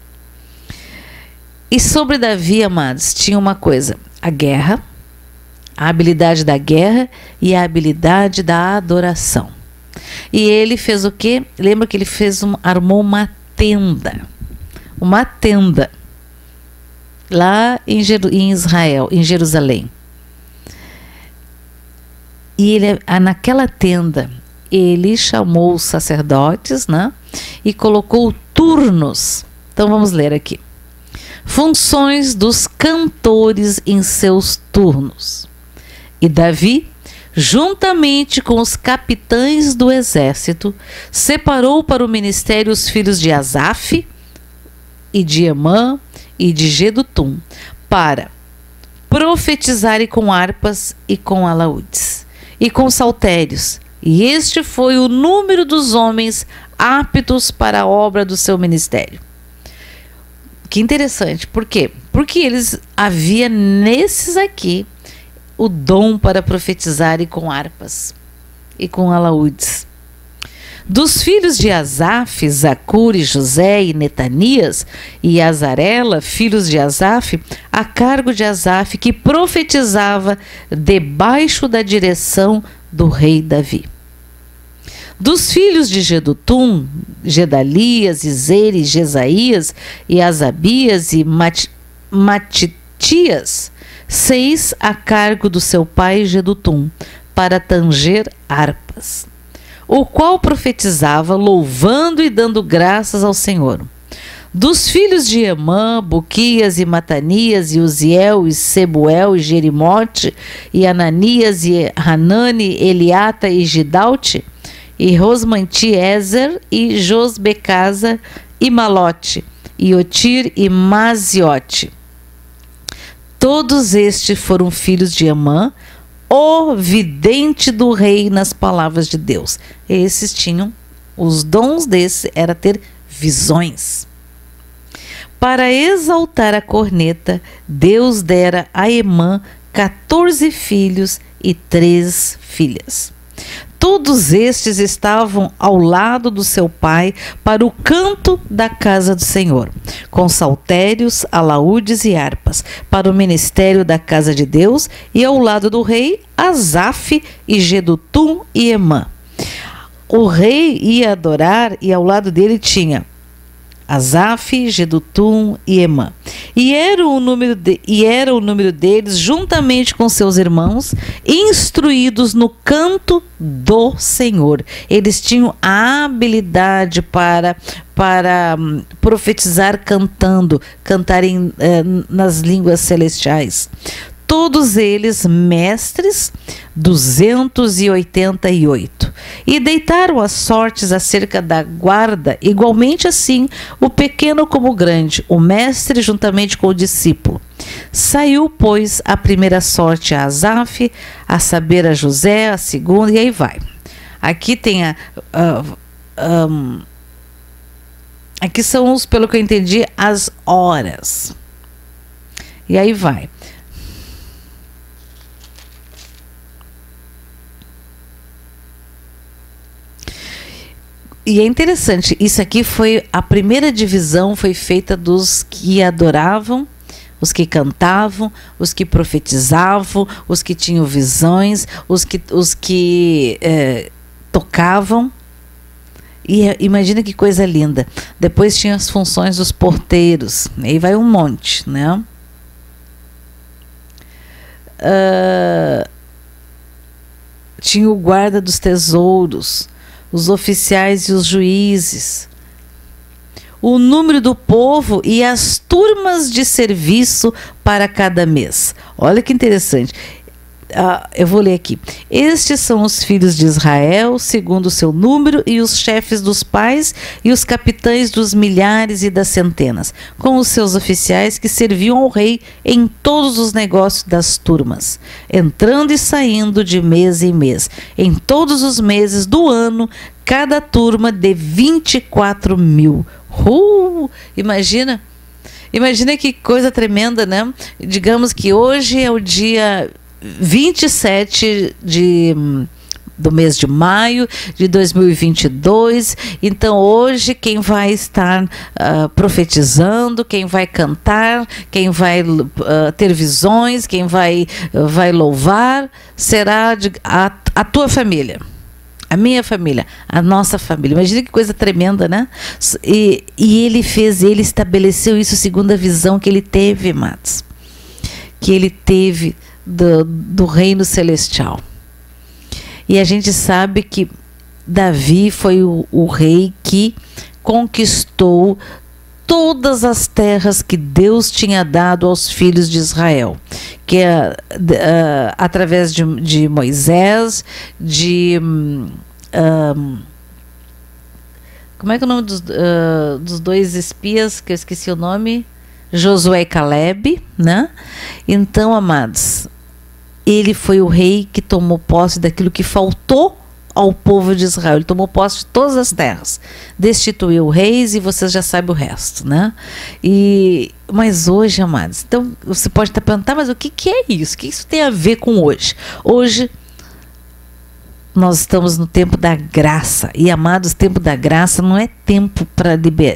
[SPEAKER 1] E sobre Davi, amados, tinha uma coisa: a guerra, a habilidade da guerra e a habilidade da adoração. E ele fez o quê? Lembra que ele armou uma tenda. Uma tenda. Lá em Israel, em Jerusalém. E naquela tenda, ele chamou os sacerdotes, né? E colocou turnos. Então vamos ler aqui. Funções dos cantores em seus turnos. E Davi, juntamente com os capitães do exército, separou para o ministério os filhos de Asaf e de Emã e de Jedutum, para profetizarem com harpas e com alaúdes, e com saltérios. E este foi o número dos homens aptos para a obra do seu ministério. Que interessante, por quê? Porque havia nesses aqui o dom para profetizarem com harpas e com alaúdes. Dos filhos de Asaf, Zacur e José e Netanias e Azarela, filhos de Asaf, a cargo de Asaf, que profetizava debaixo da direção do rei Davi. Dos filhos de Jedutum, Gedalias, Izeri, Jesaías, e Asabias e Matitias, 6 a cargo do seu pai Jedutum, para tanger harpas, o qual profetizava, louvando e dando graças ao Senhor. Dos filhos de Emã, Buquias e Matanias, e Uziel, e Sebuel, e Jerimote, e Ananias, e Hanani, Eliata e Gidalte, e Rosmanti, Ezer, e Josbecasa, e Malote, e Otir, e Maziote. Todos estes foram filhos de Emã, o vidente do rei nas palavras de Deus. Esses tinham, os dons desses era ter visões. Para exaltar a corneta, Deus dera a Emã 14 filhos e 3 filhas. Todos estes estavam ao lado do seu pai para o canto da casa do Senhor, com saltérios, alaúdes e harpas, para o ministério da casa de Deus, e ao lado do rei, Asaf e Jedutum e Emã. O rei ia adorar e ao lado dele tinha Asaf, Jedutum e Emã. E era o número deles, juntamente com seus irmãos, instruídos no canto do Senhor. Eles tinham a habilidade para profetizar cantando, cantarem nas línguas celestiais. Todos eles mestres, 288. E deitaram as sortes acerca da guarda, igualmente assim, o pequeno como o grande, o mestre juntamente com o discípulo. Saiu, pois, a primeira sorte a Asaf, a saber a José, a segunda, e aí vai. Aqui tem aqui são os, pelo que eu entendi, as horas. E aí vai. E é interessante, isso aqui foi a primeira divisão, foi feita dos que adoravam, os que cantavam, os que profetizavam, os que tinham visões, os que tocavam. E imagina que coisa linda. Depois tinha as funções dos porteiros, aí vai um monte, né? Tinha o guarda dos tesouros, os oficiais e os juízes, o número do povo e as turmas de serviço para cada mês. Olha que interessante. Eu vou ler aqui. Estes são os filhos de Israel, segundo o seu número, e os chefes dos pais e os capitães dos milhares e das centenas, com os seus oficiais que serviam ao rei em todos os negócios das turmas, entrando e saindo de mês em mês, em todos os meses do ano, cada turma de 24.000. Imagina que coisa tremenda, né? Digamos que hoje é o dia 27 do mês de maio de 2022. Então hoje quem vai estar profetizando, quem vai cantar, quem vai ter visões, quem vai louvar, será a tua família, a minha família, a nossa família. Imagina que coisa tremenda, né? E ele estabeleceu isso segundo a visão que ele teve, amados, que ele teve do reino celestial. E a gente sabe que Davi foi o rei que conquistou todas as terras que Deus tinha dado aos filhos de Israel, que através de Moisés, como é que é o nome dos dois espias, que eu esqueci o nome? Josué e Caleb, né? Então, amados, ele foi o rei que tomou posse daquilo que faltou ao povo de Israel. Ele tomou posse de todas as terras, destituiu reis e vocês já sabem o resto, né? Mas hoje, amados, então você pode estar perguntando, mas o que é isso? O que isso tem a ver com hoje? Hoje nós estamos no tempo da graça. E, amados, tempo da graça não é tempo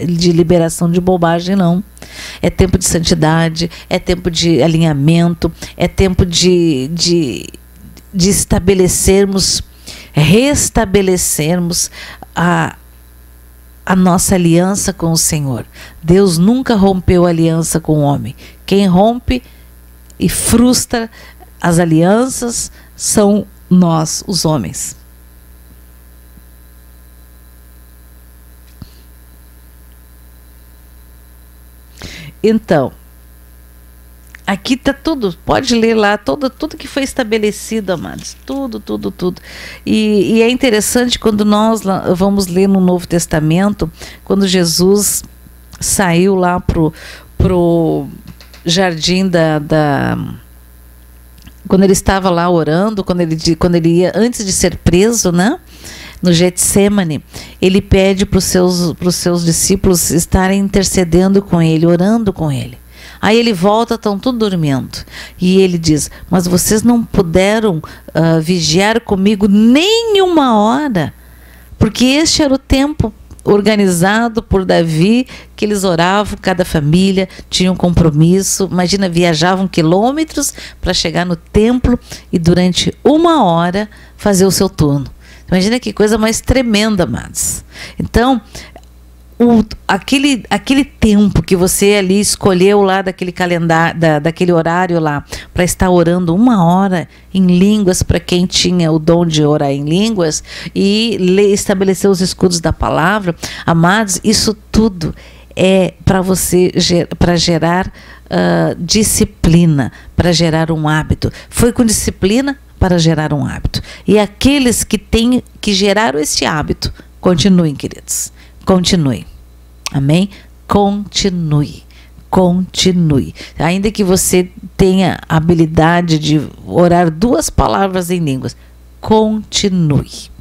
[SPEAKER 1] de liberação de bobagem, não. É tempo de santidade, é tempo de alinhamento, é tempo de estabelecermos restabelecermos a nossa aliança com o Senhor. Deus nunca rompeu aliança com o homem. Quem rompe e frustra as alianças são nós, os homens. Então, aqui está tudo, pode ler lá, tudo que foi estabelecido, amados, tudo. E é interessante quando nós vamos ler no Novo Testamento, quando Jesus saiu lá pro jardim quando ele estava lá orando, quando ele ia, antes de ser preso, né? No Getsêmani, ele pede para os seus discípulos estarem intercedendo com ele, orando com ele. Aí ele volta, estão tudo dormindo. E ele diz, mas vocês não puderam vigiar comigo nem uma hora, porque este era o tempo organizado por Davi, que eles oravam, cada família tinha um compromisso. Imagina, viajavam quilômetros para chegar no templo e durante uma hora fazer o seu turno. Imagina que coisa mais tremenda, amados. Então, aquele tempo que você ali escolheu lá daquele calendário, daquele horário lá, para estar orando uma hora em línguas, para quem tinha o dom de orar em línguas, e estabelecer os escudos da palavra, amados, isso tudo é para você, para gerar disciplina, para gerar um hábito. Foi com disciplina para gerar um hábito. E aqueles que geraram esse hábito, continuem, queridos. Continue. Amém? Continue. Ainda que você tenha a habilidade de orar 2 palavras em línguas, continue.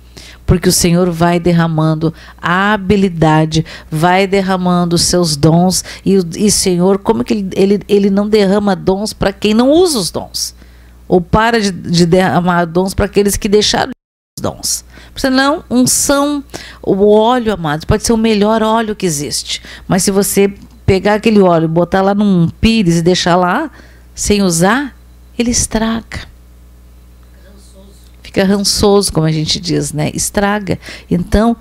[SPEAKER 1] Porque o Senhor vai derramando a habilidade, vai derramando os seus dons. E Senhor, como que ele não derrama dons para quem não usa os dons? Ou para de derramar dons para aqueles que deixaram os dons. Senão, unção, o óleo, amados, pode ser o melhor óleo que existe. Mas se você pegar aquele óleo, botar lá num pires e deixar lá, sem usar, ele estraga. Fica rançoso, como a gente diz, né? Estraga. Então,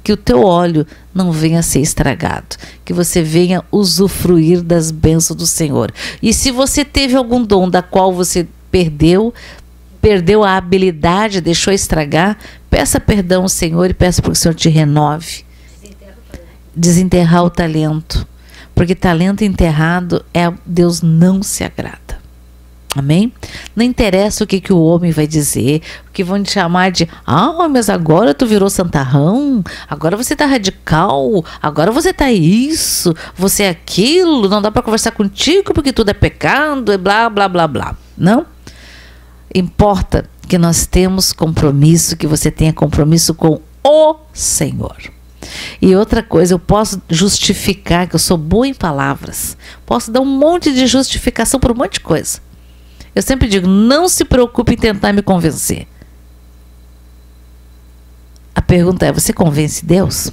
[SPEAKER 1] que o teu óleo não venha a ser estragado. Que você venha usufruir das bênçãos do Senhor. E se você teve algum dom da qual você perdeu a habilidade, deixou estragar, peça perdão ao Senhor e peça para que o Senhor te renove. Desenterrar o talento. Porque talento enterrado, Deus não se agrada. Amém? Não interessa o que o homem vai dizer, o que vão te chamar de, mas agora tu virou santarrão, agora você tá radical, agora você tá isso, você é aquilo, não dá para conversar contigo porque tudo é pecado, e blá, blá, blá, blá. Não? Importa que nós temos compromisso, que você tenha compromisso com o Senhor. E outra coisa, eu posso justificar que eu sou boa em palavras, posso dar um monte de justificação por um monte de coisa. Eu sempre digo, não se preocupe em tentar me convencer. A pergunta é, você convence Deus?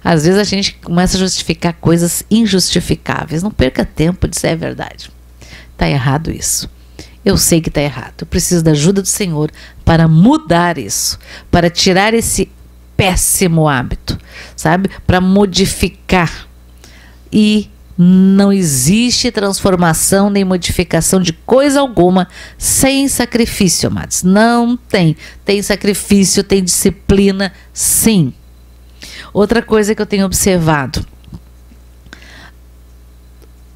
[SPEAKER 1] Às vezes a gente começa a justificar coisas injustificáveis. Não perca tempo de dizer a verdade. Está errado isso. Eu sei que está errado. Eu preciso da ajuda do Senhor para mudar isso. Para tirar esse péssimo hábito. Sabe? Para modificar. E não existe transformação nem modificação de coisa alguma sem sacrifício, amados. Não tem. Tem sacrifício, tem disciplina, sim. Outra coisa que eu tenho observado,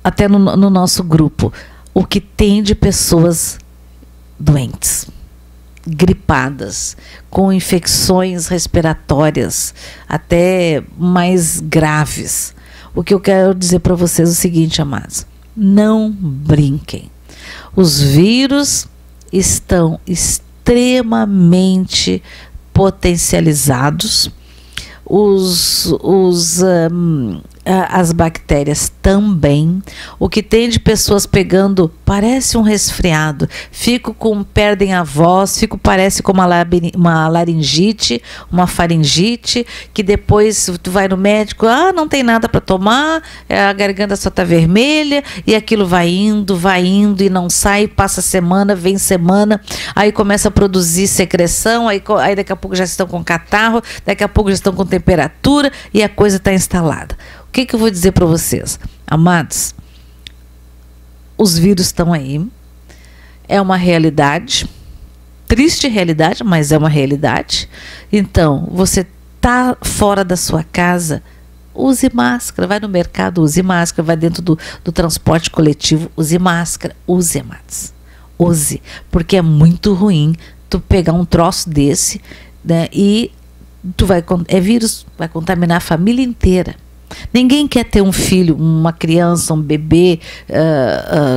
[SPEAKER 1] até no nosso grupo, o que tem de pessoas doentes, gripadas, com infecções respiratórias, até mais graves. O que eu quero dizer para vocês é o seguinte, amados. Não brinquem. Os vírus estão extremamente potencializados. as bactérias também. O que tem de pessoas pegando, parece um resfriado, perdem a voz, parece como uma laringite, uma faringite, que depois tu vai no médico, não tem nada para tomar, a garganta só está vermelha, e aquilo vai indo e não sai, passa semana, vem semana, aí começa a produzir secreção, aí daqui a pouco já estão com catarro, daqui a pouco já estão com temperatura, e a coisa está instalada. O que eu vou dizer para vocês? Amados, os vírus estão aí, é uma realidade, triste realidade, mas é uma realidade. Então, você está fora da sua casa, use máscara, vai no mercado, use máscara, vai dentro do transporte coletivo, use máscara, use, amados, use, porque é muito ruim tu pegar um troço desse, né, e é vírus, vai contaminar a família inteira. Ninguém quer ter um filho, uma criança, um bebê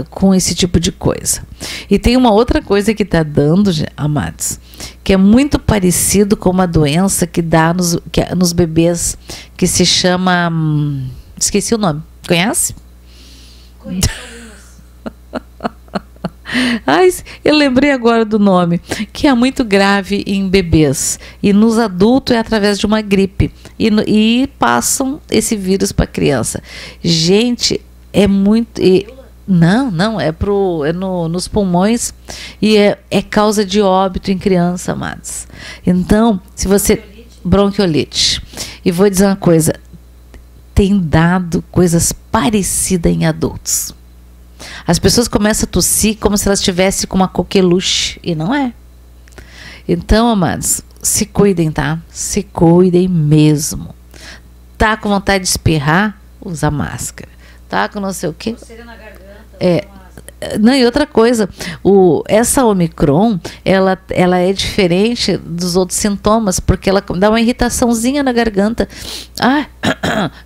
[SPEAKER 1] com esse tipo de coisa. E tem uma outra coisa que está dando, amados, que é muito parecido com uma doença que dá nos bebês, que se chama... esqueci o nome. Conhece?
[SPEAKER 2] Conheço.
[SPEAKER 1] Ai, eu lembrei agora do nome, que é muito grave em bebês, e nos adultos é através de uma gripe, e passam esse vírus para a criança. Gente, é muito... Não, é nos pulmões, e é causa de óbito em criança, amados. Então, se você... Bronquiolite. E vou dizer uma coisa, tem dado coisas parecidas em adultos. As pessoas começam a tossir como se elas estivessem com uma coqueluche, e não é. Então, amados, se cuidem, tá? Se cuidem mesmo. Tá com vontade de espirrar? Usa máscara. Tá com não sei o quê?
[SPEAKER 2] Coceira na garganta,
[SPEAKER 1] Não, e outra coisa, essa Omicron, ela é diferente dos outros sintomas, porque ela dá uma irritaçãozinha na garganta.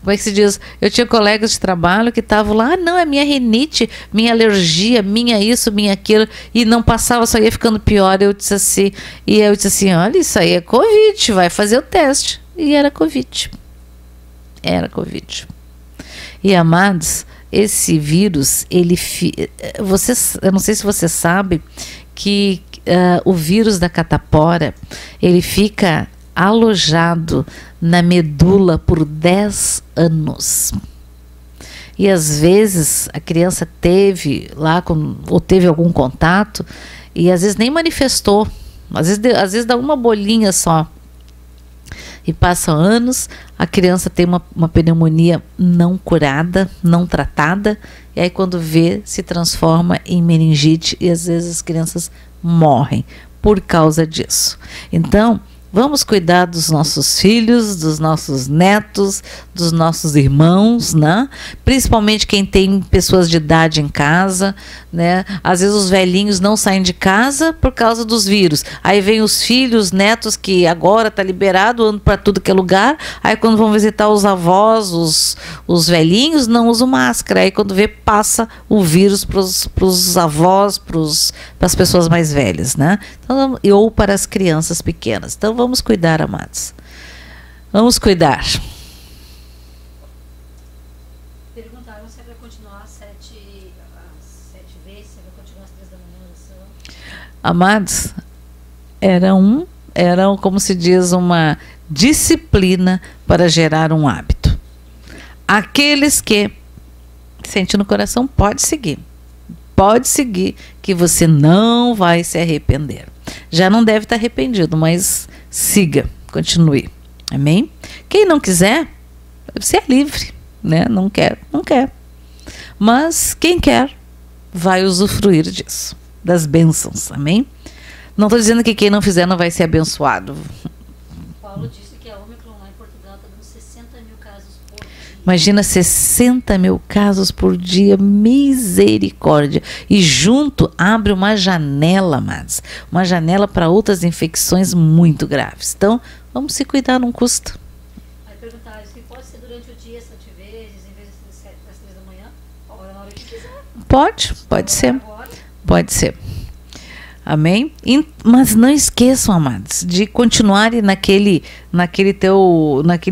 [SPEAKER 1] Como é que se diz? Eu tinha colegas de trabalho que estavam lá, não, é minha rinite, minha alergia, minha isso, minha aquilo, e não passava, só ia ficando pior. Eu disse assim, olha, isso aí é Covid, vai fazer o teste. E era Covid. Era Covid. E, amados, esse vírus, eu não sei se você sabe que o vírus da catapora, ele fica alojado na medula por 10 anos. E às vezes a criança teve algum contato e às vezes nem manifestou, às vezes dá uma bolinha só. E passam anos, a criança tem uma pneumonia não curada, não tratada, e aí quando vê, se transforma em meningite, e às vezes as crianças morrem por causa disso. Então, vamos cuidar dos nossos filhos, dos nossos netos, dos nossos irmãos, né? Principalmente quem tem pessoas de idade em casa, né? Às vezes os velhinhos não saem de casa por causa dos vírus. Aí vem os filhos, netos, que agora está liberado, andam para tudo que é lugar. Aí quando vão visitar os avós, os velhinhos, não usam máscara. Aí quando vê, passa o vírus para os avós, para as pessoas mais velhas, né? Então, ou para as crianças pequenas. Então vamos cuidar, amados. Vamos cuidar.
[SPEAKER 2] Perguntaram se é para continuar às 7 vezes, se é para continuar às 3 da manhã a oração.
[SPEAKER 1] Amados, era como se diz, uma disciplina para gerar um hábito. Aqueles que sentem no coração, pode seguir. Pode seguir, que você não vai se arrepender. Já não deve estar arrependido, mas siga, continue. Amém? Quem não quiser, você é livre, né? Não quer, não quer. Mas quem quer, vai usufruir disso, das bênçãos. Amém? Não estou dizendo que quem não fizer não vai ser abençoado.
[SPEAKER 2] Paulo disse que a Omicron lá em Portugal está dando 60 mil casos por dia.
[SPEAKER 1] Imagina 60 mil casos por dia, misericórdia. E junto abre uma janela, amados. Uma janela para outras infecções muito graves. Então, vamos se cuidar, não custa.
[SPEAKER 2] Aí perguntaram se pode ser durante o dia 7 vezes, em vez de ser às 3 da manhã, ora na hora que quiser.
[SPEAKER 1] Pode ser.
[SPEAKER 2] Agora.
[SPEAKER 1] Pode ser. Amém? Mas não esqueçam, amados, de continuarem naquele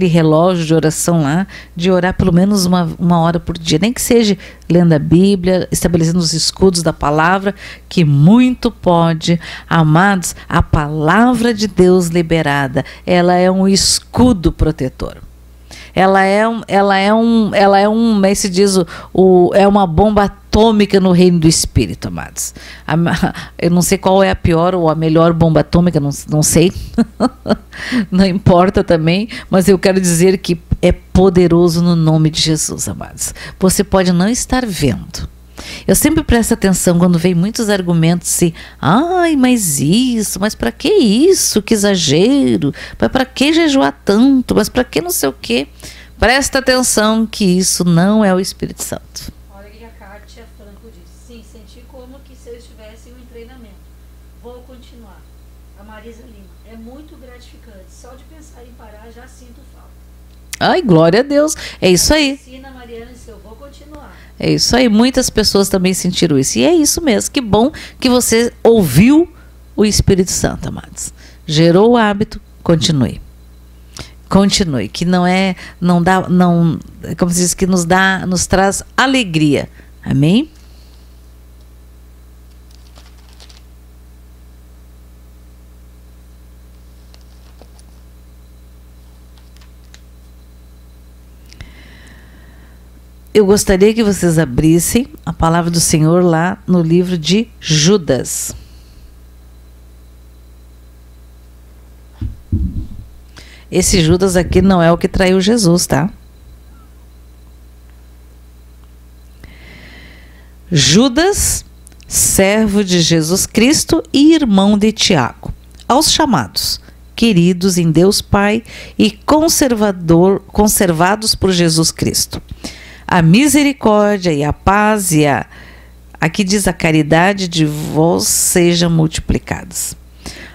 [SPEAKER 1] relógio de oração lá, de orar pelo menos uma hora por dia, nem que seja lendo a Bíblia, estabelecendo os escudos da palavra, que muito pode. Amados, a palavra de Deus liberada, ela é um escudo protetor. Ela é uma bomba atômica no reino do Espírito, amados. Eu não sei qual é a pior ou a melhor bomba atômica, não sei. Não importa também, mas eu quero dizer que é poderoso no nome de Jesus, amados. Você pode não estar vendo. Eu sempre presto atenção quando vem muitos argumentos assim, ai, mas para que isso? Que exagero, mas para que jejuar tanto, mas para que não sei o quê? Presta atenção que isso não é o Espírito Santo.
[SPEAKER 2] Olha o que a Kátia Franco diz. Sim, senti como que se eu estivesse em um treinamento. Vou continuar. A Marisa Lima, é muito gratificante. Só de pensar em parar já sinto falta.
[SPEAKER 1] Ai, glória a Deus. É isso aí.
[SPEAKER 2] Ensina, Mariana, eu vou continuar.
[SPEAKER 1] É isso aí, muitas pessoas também sentiram isso. E é isso mesmo, que bom que você ouviu o Espírito Santo, amados. Gerou o hábito, continue. Continue, que como se diz, que nos traz alegria. Amém? Eu gostaria que vocês abrissem a palavra do Senhor lá no livro de Judas. Esse Judas aqui não é o que traiu Jesus, tá? Judas, servo de Jesus Cristo e irmão de Tiago, aos chamados, queridos em Deus Pai e conservados por Jesus Cristo. A misericórdia e a paz aqui diz a caridade de vós sejam multiplicadas.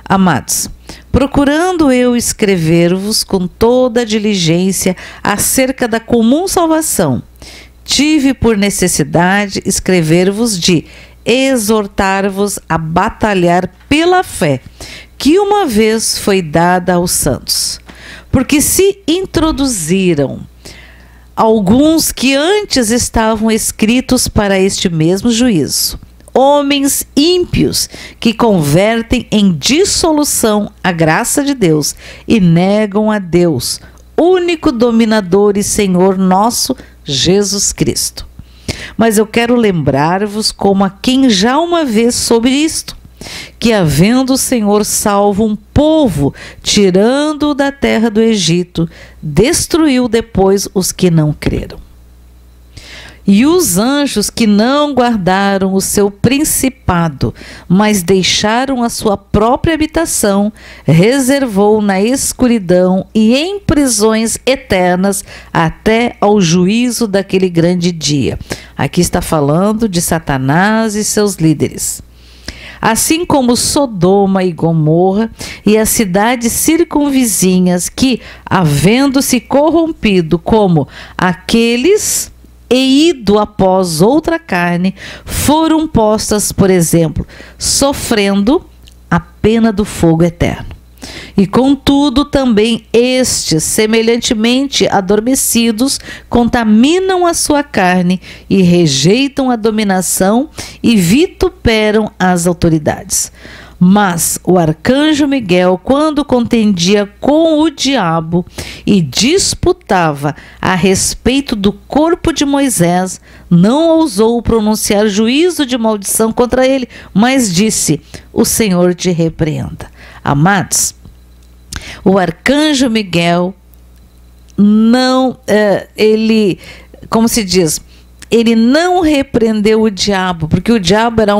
[SPEAKER 1] Amados, procurando eu escrever-vos com toda a diligência acerca da comum salvação, tive por necessidade escrever-vos de exortar-vos a batalhar pela fé, que uma vez foi dada aos santos. Porque se introduziram alguns que antes estavam escritos para este mesmo juízo, homens ímpios que convertem em dissolução a graça de Deus e negam a Deus, único dominador e Senhor nosso, Jesus Cristo. Mas eu quero lembrar-vos como a quem já uma vez sobre isto, que havendo o Senhor salvo um povo, tirando-o da terra do Egito, destruiu depois os que não creram. E os anjos que não guardaram o seu principado, mas deixaram a sua própria habitação, reservou na escuridão e em prisões eternas até ao juízo daquele grande dia. Aqui está falando de Satanás e seus líderes. Assim como Sodoma e Gomorra e as cidades circunvizinhas que, havendo-se corrompido como aqueles e ido após outra carne, foram postas, por exemplo, sofrendo a pena do fogo eterno. E contudo também estes, semelhantemente adormecidos, contaminam a sua carne e rejeitam a dominação e vituperam as autoridades. Mas o arcanjo Miguel, quando contendia com o diabo e disputava a respeito do corpo de Moisés, não ousou pronunciar juízo de maldição contra ele, mas disse: o Senhor te repreenda. Amados, o arcanjo Miguel não, como se diz, ele não repreendeu o diabo, porque o diabo era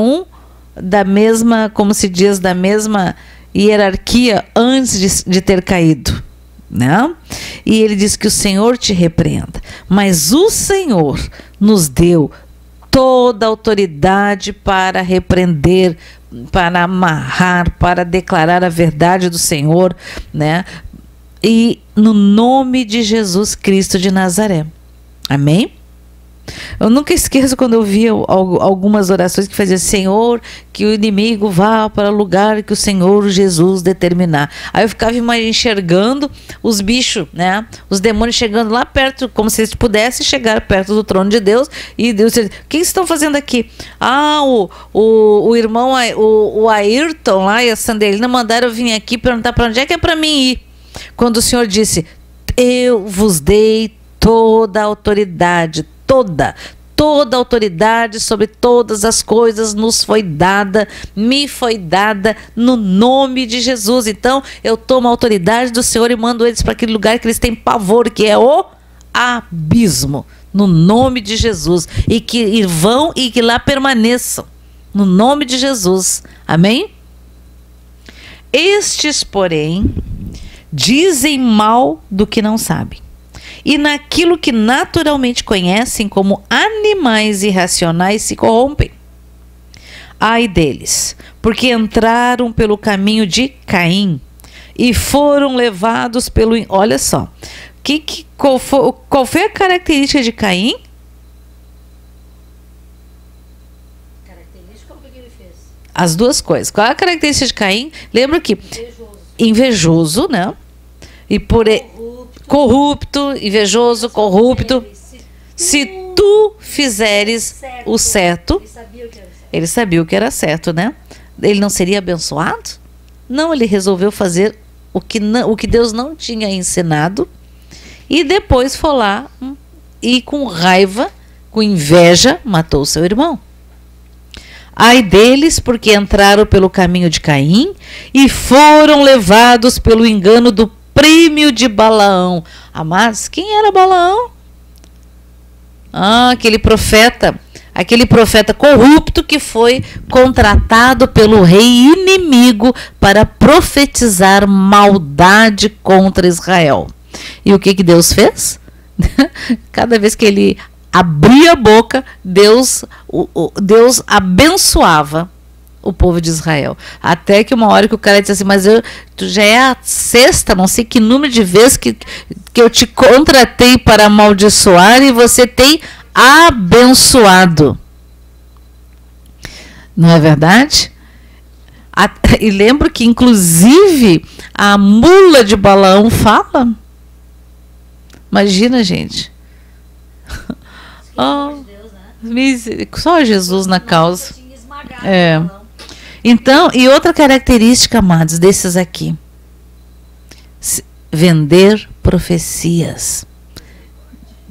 [SPEAKER 1] da mesma, como se diz, da mesma hierarquia antes de ter caído, né? E ele diz que o Senhor te repreenda, mas o Senhor nos deu toda a autoridade para repreender, para amarrar, para declarar a verdade do Senhor, né? E no nome de Jesus Cristo de Nazaré. Amém? Eu nunca esqueço quando eu via algumas orações que faziam: Senhor, que o inimigo vá para o lugar que o Senhor Jesus determinar. Aí eu ficava enxergando os bichos, né? Os demônios chegando lá perto, como se eles pudessem chegar perto do trono de Deus. E Deus disse: o que estão fazendo aqui? Ah, o irmão, o Ayrton lá e a Sandelina mandaram eu vir aqui perguntar para onde é que é para mim ir. Quando o Senhor disse: eu vos dei toda a autoridade, toda a autoridade sobre todas as coisas nos foi dada, me foi dada no nome de Jesus. Então eu tomo a autoridade do Senhor e mando eles para aquele lugar que eles têm pavor, que é o abismo, no nome de Jesus, e que vão e que lá permaneçam, no nome de Jesus. Amém? Estes, porém, dizem mal do que não sabem, e naquilo que naturalmente conhecem como animais irracionais se corrompem. Ai deles, porque entraram pelo caminho de Caim e foram levados pelo... Olha só, qual foi a característica de Caim?
[SPEAKER 2] Característica, o que ele fez?
[SPEAKER 1] As duas coisas. Qual é a característica de Caim? Lembra que... Invejoso, né? E por... Corrupto, invejoso, corrupto. Se tu fizeres o certo, ele sabia o que era certo, né? Ele não seria abençoado? Não, ele resolveu fazer o que Deus não tinha ensinado, e depois foi lá e com raiva, com inveja, matou o seu irmão. Ai deles, porque entraram pelo caminho de Caim e foram levados pelo engano do prêmio de Balaão. Amados, quem era Balaão? Aquele profeta corrupto que foi contratado pelo rei inimigo para profetizar maldade contra Israel. E o que Deus fez? Cada vez que ele abria a boca, Deus abençoava o povo de Israel. Até que uma hora que o cara disse assim: mas tu já é a sexta, não sei que número de vezes que eu te contratei para amaldiçoar e você tem abençoado. Não é verdade? E lembro que inclusive a mula de Balaão fala. Imagina, gente. Oh, só Jesus na causa. É. Então, e outra característica, amados, desses aqui: vender profecias,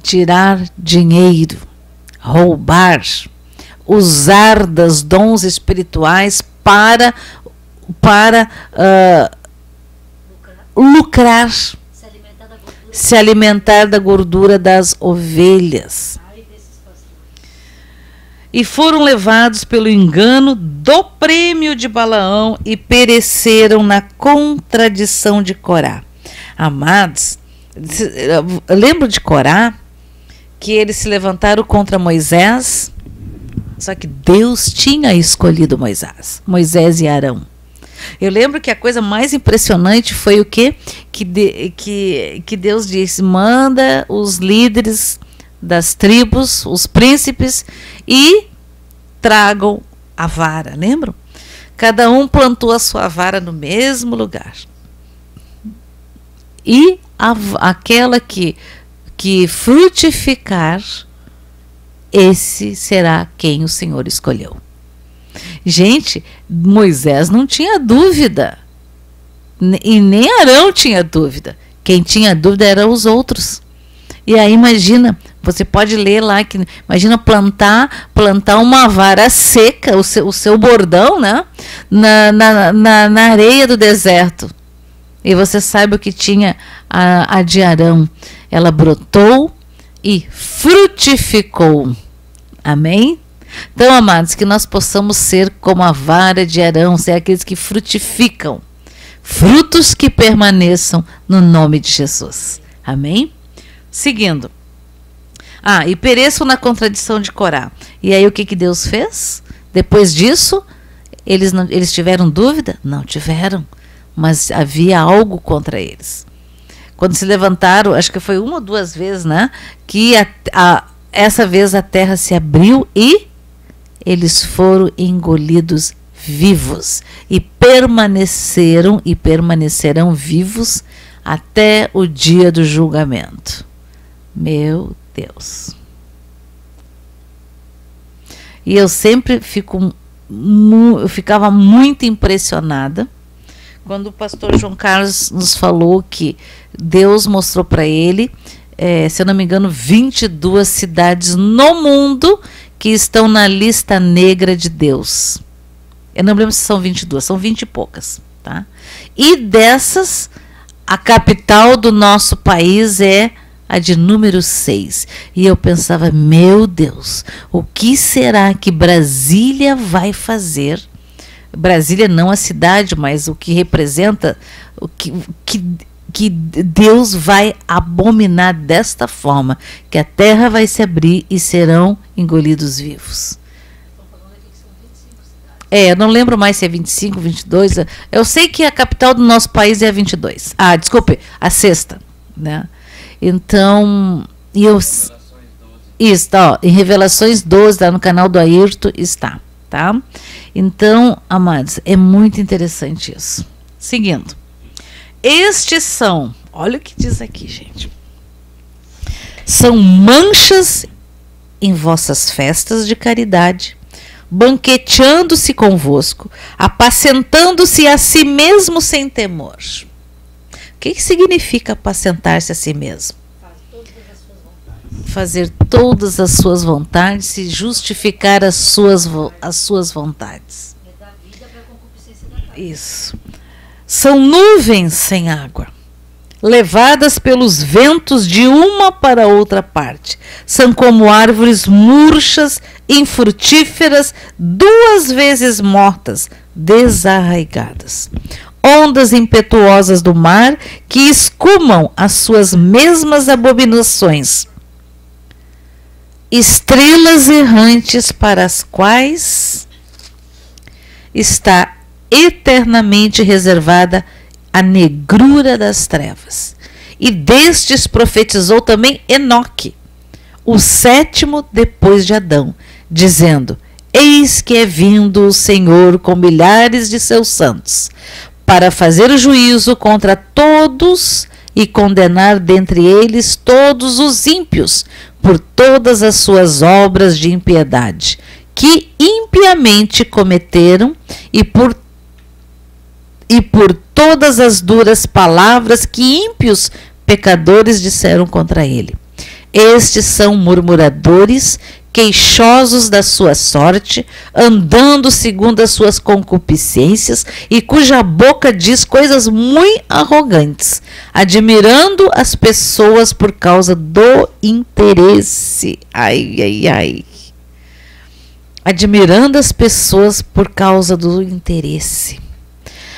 [SPEAKER 1] tirar dinheiro, roubar, usar dos dons espirituais para lucrar, se alimentar da gordura das ovelhas. E foram levados pelo engano do prêmio de Balaão e pereceram na contradição de Corá. Amados, lembro de Corá, que eles se levantaram contra Moisés, só que Deus tinha escolhido Moisés e Arão. Eu lembro que a coisa mais impressionante foi o quê? Que Deus disse: manda os líderes das tribos, os príncipes, e tragam a vara, lembram? Cada um plantou a sua vara no mesmo lugar. E aquela que frutificar, esse será quem o Senhor escolheu. Gente, Moisés não tinha dúvida, e nem Arão tinha dúvida. Quem tinha dúvida eram os outros. E aí imagina, você pode ler lá, que imagina plantar uma vara seca, o seu bordão, né, na areia do deserto. E você sabe o que tinha a de Arão. Ela brotou e frutificou. Amém? Então, amados, que nós possamos ser como a vara de Arão, ser aqueles que frutificam, frutos que permaneçam no nome de Jesus. Amém? Seguindo. E pereçam na contradição de Corá. E aí o que Deus fez? Depois disso, eles tiveram dúvida? Não tiveram, mas havia algo contra eles. Quando se levantaram, acho que foi uma ou duas vezes, né, que essa vez a terra se abriu e eles foram engolidos vivos e permaneceram e permanecerão vivos até o dia do julgamento. Meu Deus. E eu sempre eu ficava muito impressionada quando o pastor João Carlos nos falou que Deus mostrou para ele, se eu não me engano, 22 cidades no mundo que estão na lista negra de Deus. Eu não lembro se são 22, são 20 e poucas. Tá? E dessas, a capital do nosso país é a de número 6. E eu pensava, meu Deus, o que será que Brasília vai fazer? Brasília não a cidade, mas o que representa, o que Deus vai abominar desta forma, que a terra vai se abrir e serão engolidos vivos. Eu não lembro mais se é 25, 22. Eu sei que a capital do nosso país é a 22. Ah, desculpe, a 6ª, né? Então, isso, ó, em Revelações 12, lá no canal do Ayrton, está, tá? Então, amados, é muito interessante isso. Seguindo. Estes são, olha o que diz aqui, gente. São manchas em vossas festas de caridade, banqueteando-se convosco, apacentando-se a si mesmo sem temor. O que significa apacentar-se a si mesmo? Fazer todas as suas vontades e justificar as suas vontades. Isso. São nuvens sem água, levadas pelos ventos de uma para outra parte. São como árvores murchas, infrutíferas, 2 vezes mortas, desarraigadas. Ondas impetuosas do mar que escumam as suas mesmas abominações. Estrelas errantes para as quais está eternamente reservada a negrura das trevas. E destes profetizou também Enoque, o 7º depois de Adão, dizendo: Eis que é vindo o Senhor com milhares de seus santos, para fazer o juízo contra todos e condenar dentre eles todos os ímpios por todas as suas obras de impiedade, que impiamente cometeram, e por todas as duras palavras que ímpios pecadores disseram contra ele. Estes são murmuradores, queixosos da sua sorte, andando segundo as suas concupiscências, e cuja boca diz coisas muito arrogantes, admirando as pessoas por causa do interesse. Ai, ai, ai. Admirando as pessoas por causa do interesse.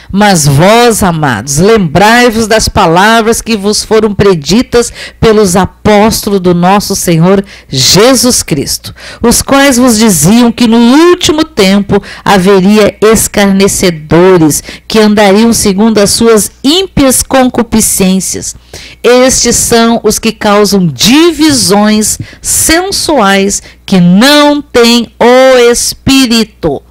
[SPEAKER 1] Mas vós, amados, lembrai-vos das palavras que vos foram preditas pelos apóstolos do nosso Senhor Jesus Cristo, os quais vos diziam que no último tempo haveria escarnecedores, que andariam segundo as suas ímpias concupiscências. Estes são os que causam divisões sensuais, que não têm o Espírito.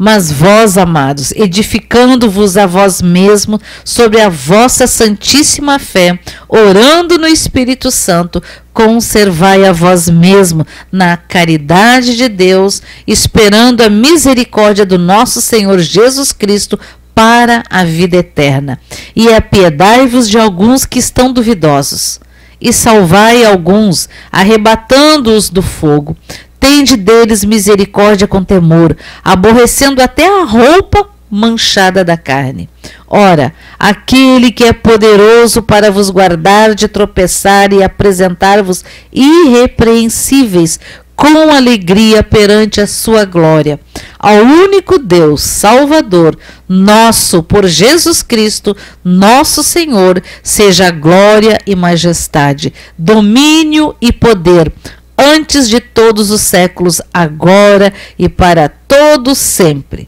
[SPEAKER 1] Mas vós, amados, edificando-vos a vós mesmos sobre a vossa santíssima fé, orando no Espírito Santo, conservai a vós mesmos na caridade de Deus, esperando a misericórdia do nosso Senhor Jesus Cristo para a vida eterna. E apiedai-vos de alguns que estão duvidosos, e salvai alguns, arrebatando-os do fogo. Tende deles misericórdia com temor, aborrecendo até a roupa manchada da carne. Ora, aquele que é poderoso para vos guardar de tropeçar e apresentar-vos irrepreensíveis com alegria perante a sua glória, ao único Deus, Salvador, nosso, por Jesus Cristo, nosso Senhor, seja glória e majestade, domínio e poder, antes de todos os séculos, agora e para todos sempre.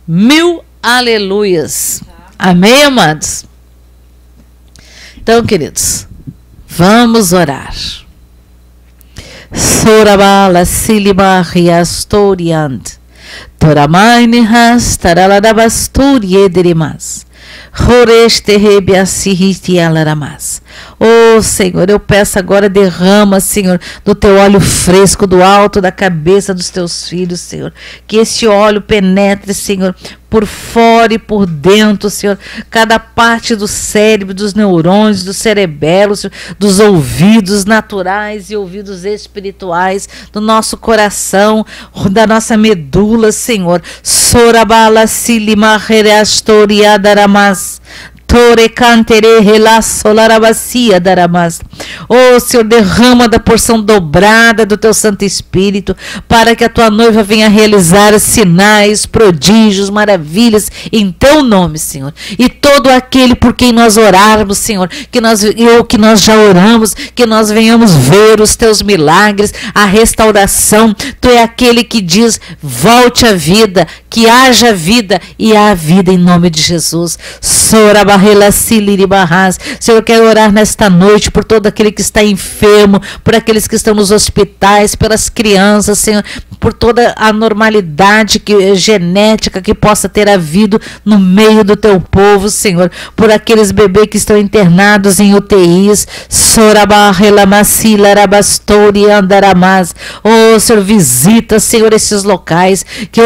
[SPEAKER 1] 1000 aleluias. Amém, amados? Então, queridos, vamos orar. Sorabala Silimariastoriand. Toramaine has taralabasturiederimas. Oh Senhor, eu peço agora, derrama, Senhor, do teu óleo fresco do alto da cabeça dos teus filhos, Senhor, que esse óleo penetre, Senhor, por fora e por dentro, Senhor, cada parte do cérebro, dos neurônios, do cerebelo, Senhor, dos ouvidos naturais e ouvidos espirituais, do nosso coração, da nossa medula, Senhor. Sorabala silimareastoriadaramas. Tore cantere relasolarabacia daramas. Oh Senhor, derrama da porção dobrada do teu Santo Espírito, para que a tua noiva venha realizar sinais, prodígios, maravilhas em teu nome, Senhor. E todo aquele por quem nós orarmos, Senhor, que nós já oramos, que nós venhamos ver os teus milagres, a restauração. Tu é aquele que diz: volte à vida, que haja vida, e há vida em nome de Jesus. Senhor, eu quero orar nesta noite por todo aquele que está enfermo, por aqueles que estão nos hospitais, pelas crianças, Senhor, por toda a anormalidade genética que possa ter havido no meio do teu povo, Senhor, por aqueles bebês que estão internados em UTIs. Oh Senhor, visita, Senhor, esses locais, que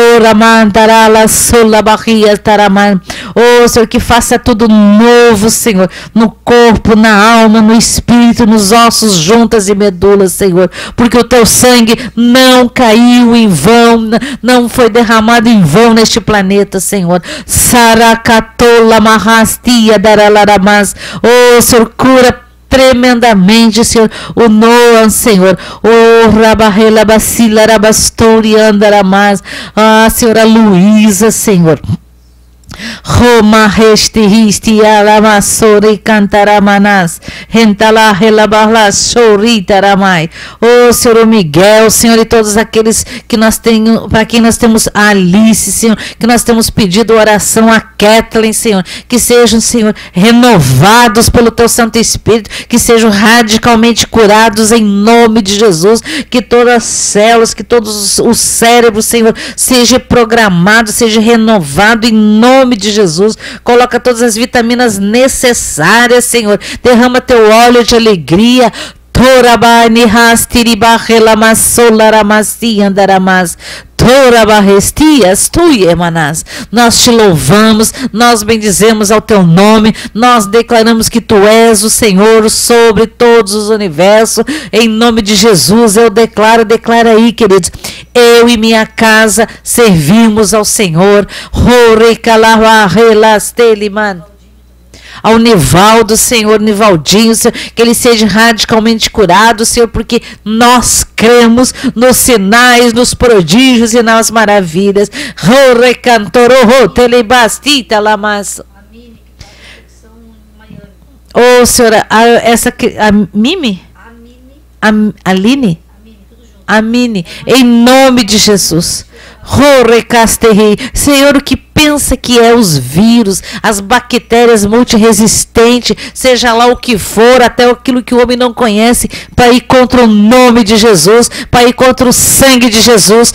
[SPEAKER 1] oh Senhor, que faça tudo novo, Senhor, no corpo, na alma, no espírito, nos ossos, juntas e medulas, Senhor, porque o teu sangue não caiu em vão, não foi derramado em vão neste planeta, Senhor. Saracatola marrastia daralaramas. Oh Senhor, cura tremendamente, Senhor, o Noah, Senhor, o Rabarrela Bacila Rabastori Andaramas, Senhor, a Luísa, Senhor. Roma resti alamassori cantaramanas rentala relabarla soritaramai. Oh Senhor, o Miguel, Senhor, e todos aqueles que nós temos, para quem nós temos a Alice, Senhor, que nós temos pedido oração, a Kathleen, Senhor, que sejam, Senhor, renovados pelo teu Santo Espírito, que sejam radicalmente curados em nome de Jesus, que todas as células, que todos os cérebros, Senhor, seja programado, seja renovado em nome de Jesus. Coloca todas as vitaminas necessárias, Senhor. Derrama teu óleo de alegria. Torabani hastiriba relamassolaramasi andaramas. Torabarestias tuiemanás. Nós te louvamos, nós bendizemos ao teu nome, nós declaramos que tu és o Senhor sobre todos os universos. Em nome de Jesus eu declaro, declara aí, queridos. Eu e minha casa servimos ao Senhor. Ao Nivaldo, Senhor, Nivaldinho, Senhor, que ele seja radicalmente curado, Senhor, porque nós cremos nos sinais, nos prodígios e nas maravilhas. Oh, Senhora, a Mimi? Aline? Amine, em nome de Jesus. Senhor, o que pensa que é os vírus, as bactérias multiresistentes, seja lá o que for, até aquilo que o homem não conhece, para ir contra o nome de Jesus, para ir contra o sangue de Jesus.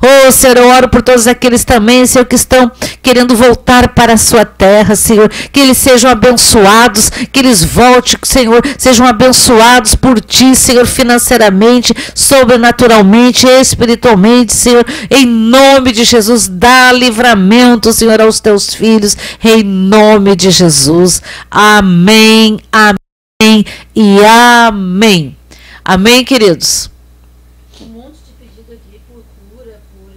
[SPEAKER 1] Oh Senhor, eu oro por todos aqueles também, Senhor, que estão querendo voltar para a sua terra, Senhor, que eles sejam abençoados, que eles voltem, Senhor, sejam abençoados por ti, Senhor, financeiramente, sobrenaturalmente, espiritualmente, Senhor, em nome de Jesus. Dá livramento, Senhor, aos teus filhos, em nome de Jesus. Amém, amém e amém. Amém, queridos.
[SPEAKER 2] Um monte de pedido aqui por cura, por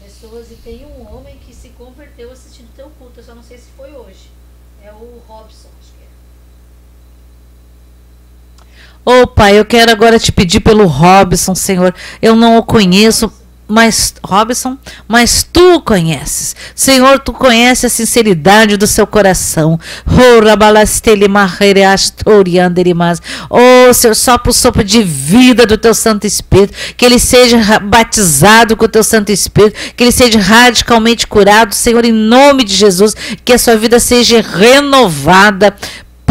[SPEAKER 2] pessoas, e tem um homem que se converteu assistindo teu culto, eu só não sei se foi hoje. É o Robson, acho que é.
[SPEAKER 1] Ô Pai, eu quero agora te pedir pelo Robson, Senhor. Eu não o conheço, mas Robson, mas tu o conheces. Senhor, tu conheces a sinceridade do seu coração. Oh, Senhor, sopra o sopro de vida do teu Santo Espírito, que ele seja batizado com o teu Santo Espírito, que ele seja radicalmente curado, Senhor, em nome de Jesus, que a sua vida seja renovada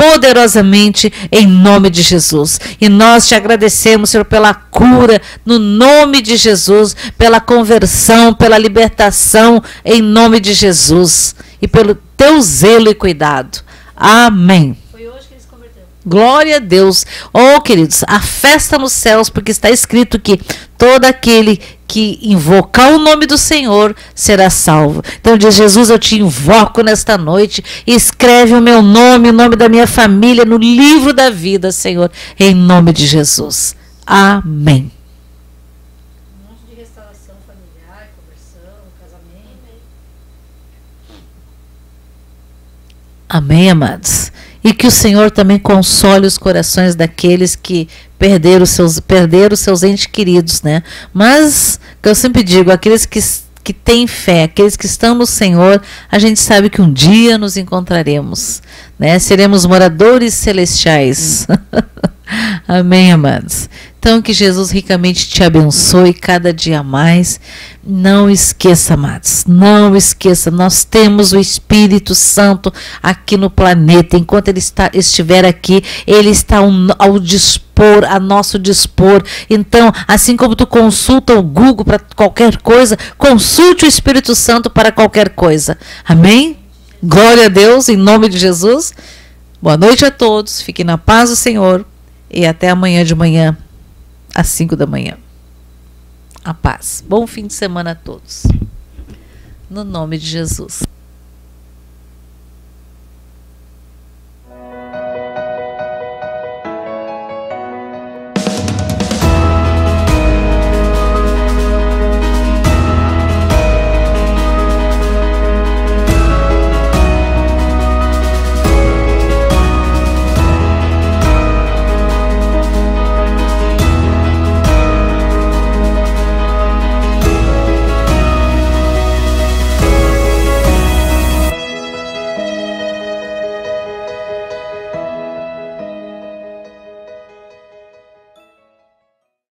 [SPEAKER 1] poderosamente em nome de Jesus. E nós te agradecemos, Senhor, pela cura no nome de Jesus, pela conversão, pela libertação em nome de Jesus e pelo teu zelo e cuidado. Amém.
[SPEAKER 2] Foi hoje que eles converteram.
[SPEAKER 1] Glória a Deus. Oh, queridos, a festa nos céus, porque está escrito que todo aquele que invocar o nome do Senhor será salvo. Então diz Jesus, eu te invoco nesta noite, escreve o meu nome, o nome da minha família no livro da vida, Senhor, em nome de Jesus. Amém.
[SPEAKER 2] Um monte de restauração familiar, conversão, casamento.
[SPEAKER 1] Amém, amados. E que o Senhor também console os corações daqueles que perderam seus entes queridos, né? Mas, que eu sempre digo, aqueles que têm fé, aqueles que estão no Senhor, a gente sabe que um dia nos encontraremos, né? Seremos moradores celestiais. Amém, amados. Então, que Jesus ricamente te abençoe cada dia mais. Não esqueça, amados, não esqueça, nós temos o Espírito Santo aqui no planeta. Enquanto ele estiver aqui, ele está ao dispor, a nosso dispor. Então, assim como tu consulta o Google para qualquer coisa, consulte o Espírito Santo para qualquer coisa. Amém? Glória a Deus, em nome de Jesus. Boa noite a todos, fiquem na paz do Senhor e até amanhã de manhã, às 5 da manhã. A paz. Bom fim de semana a todos. No nome de Jesus.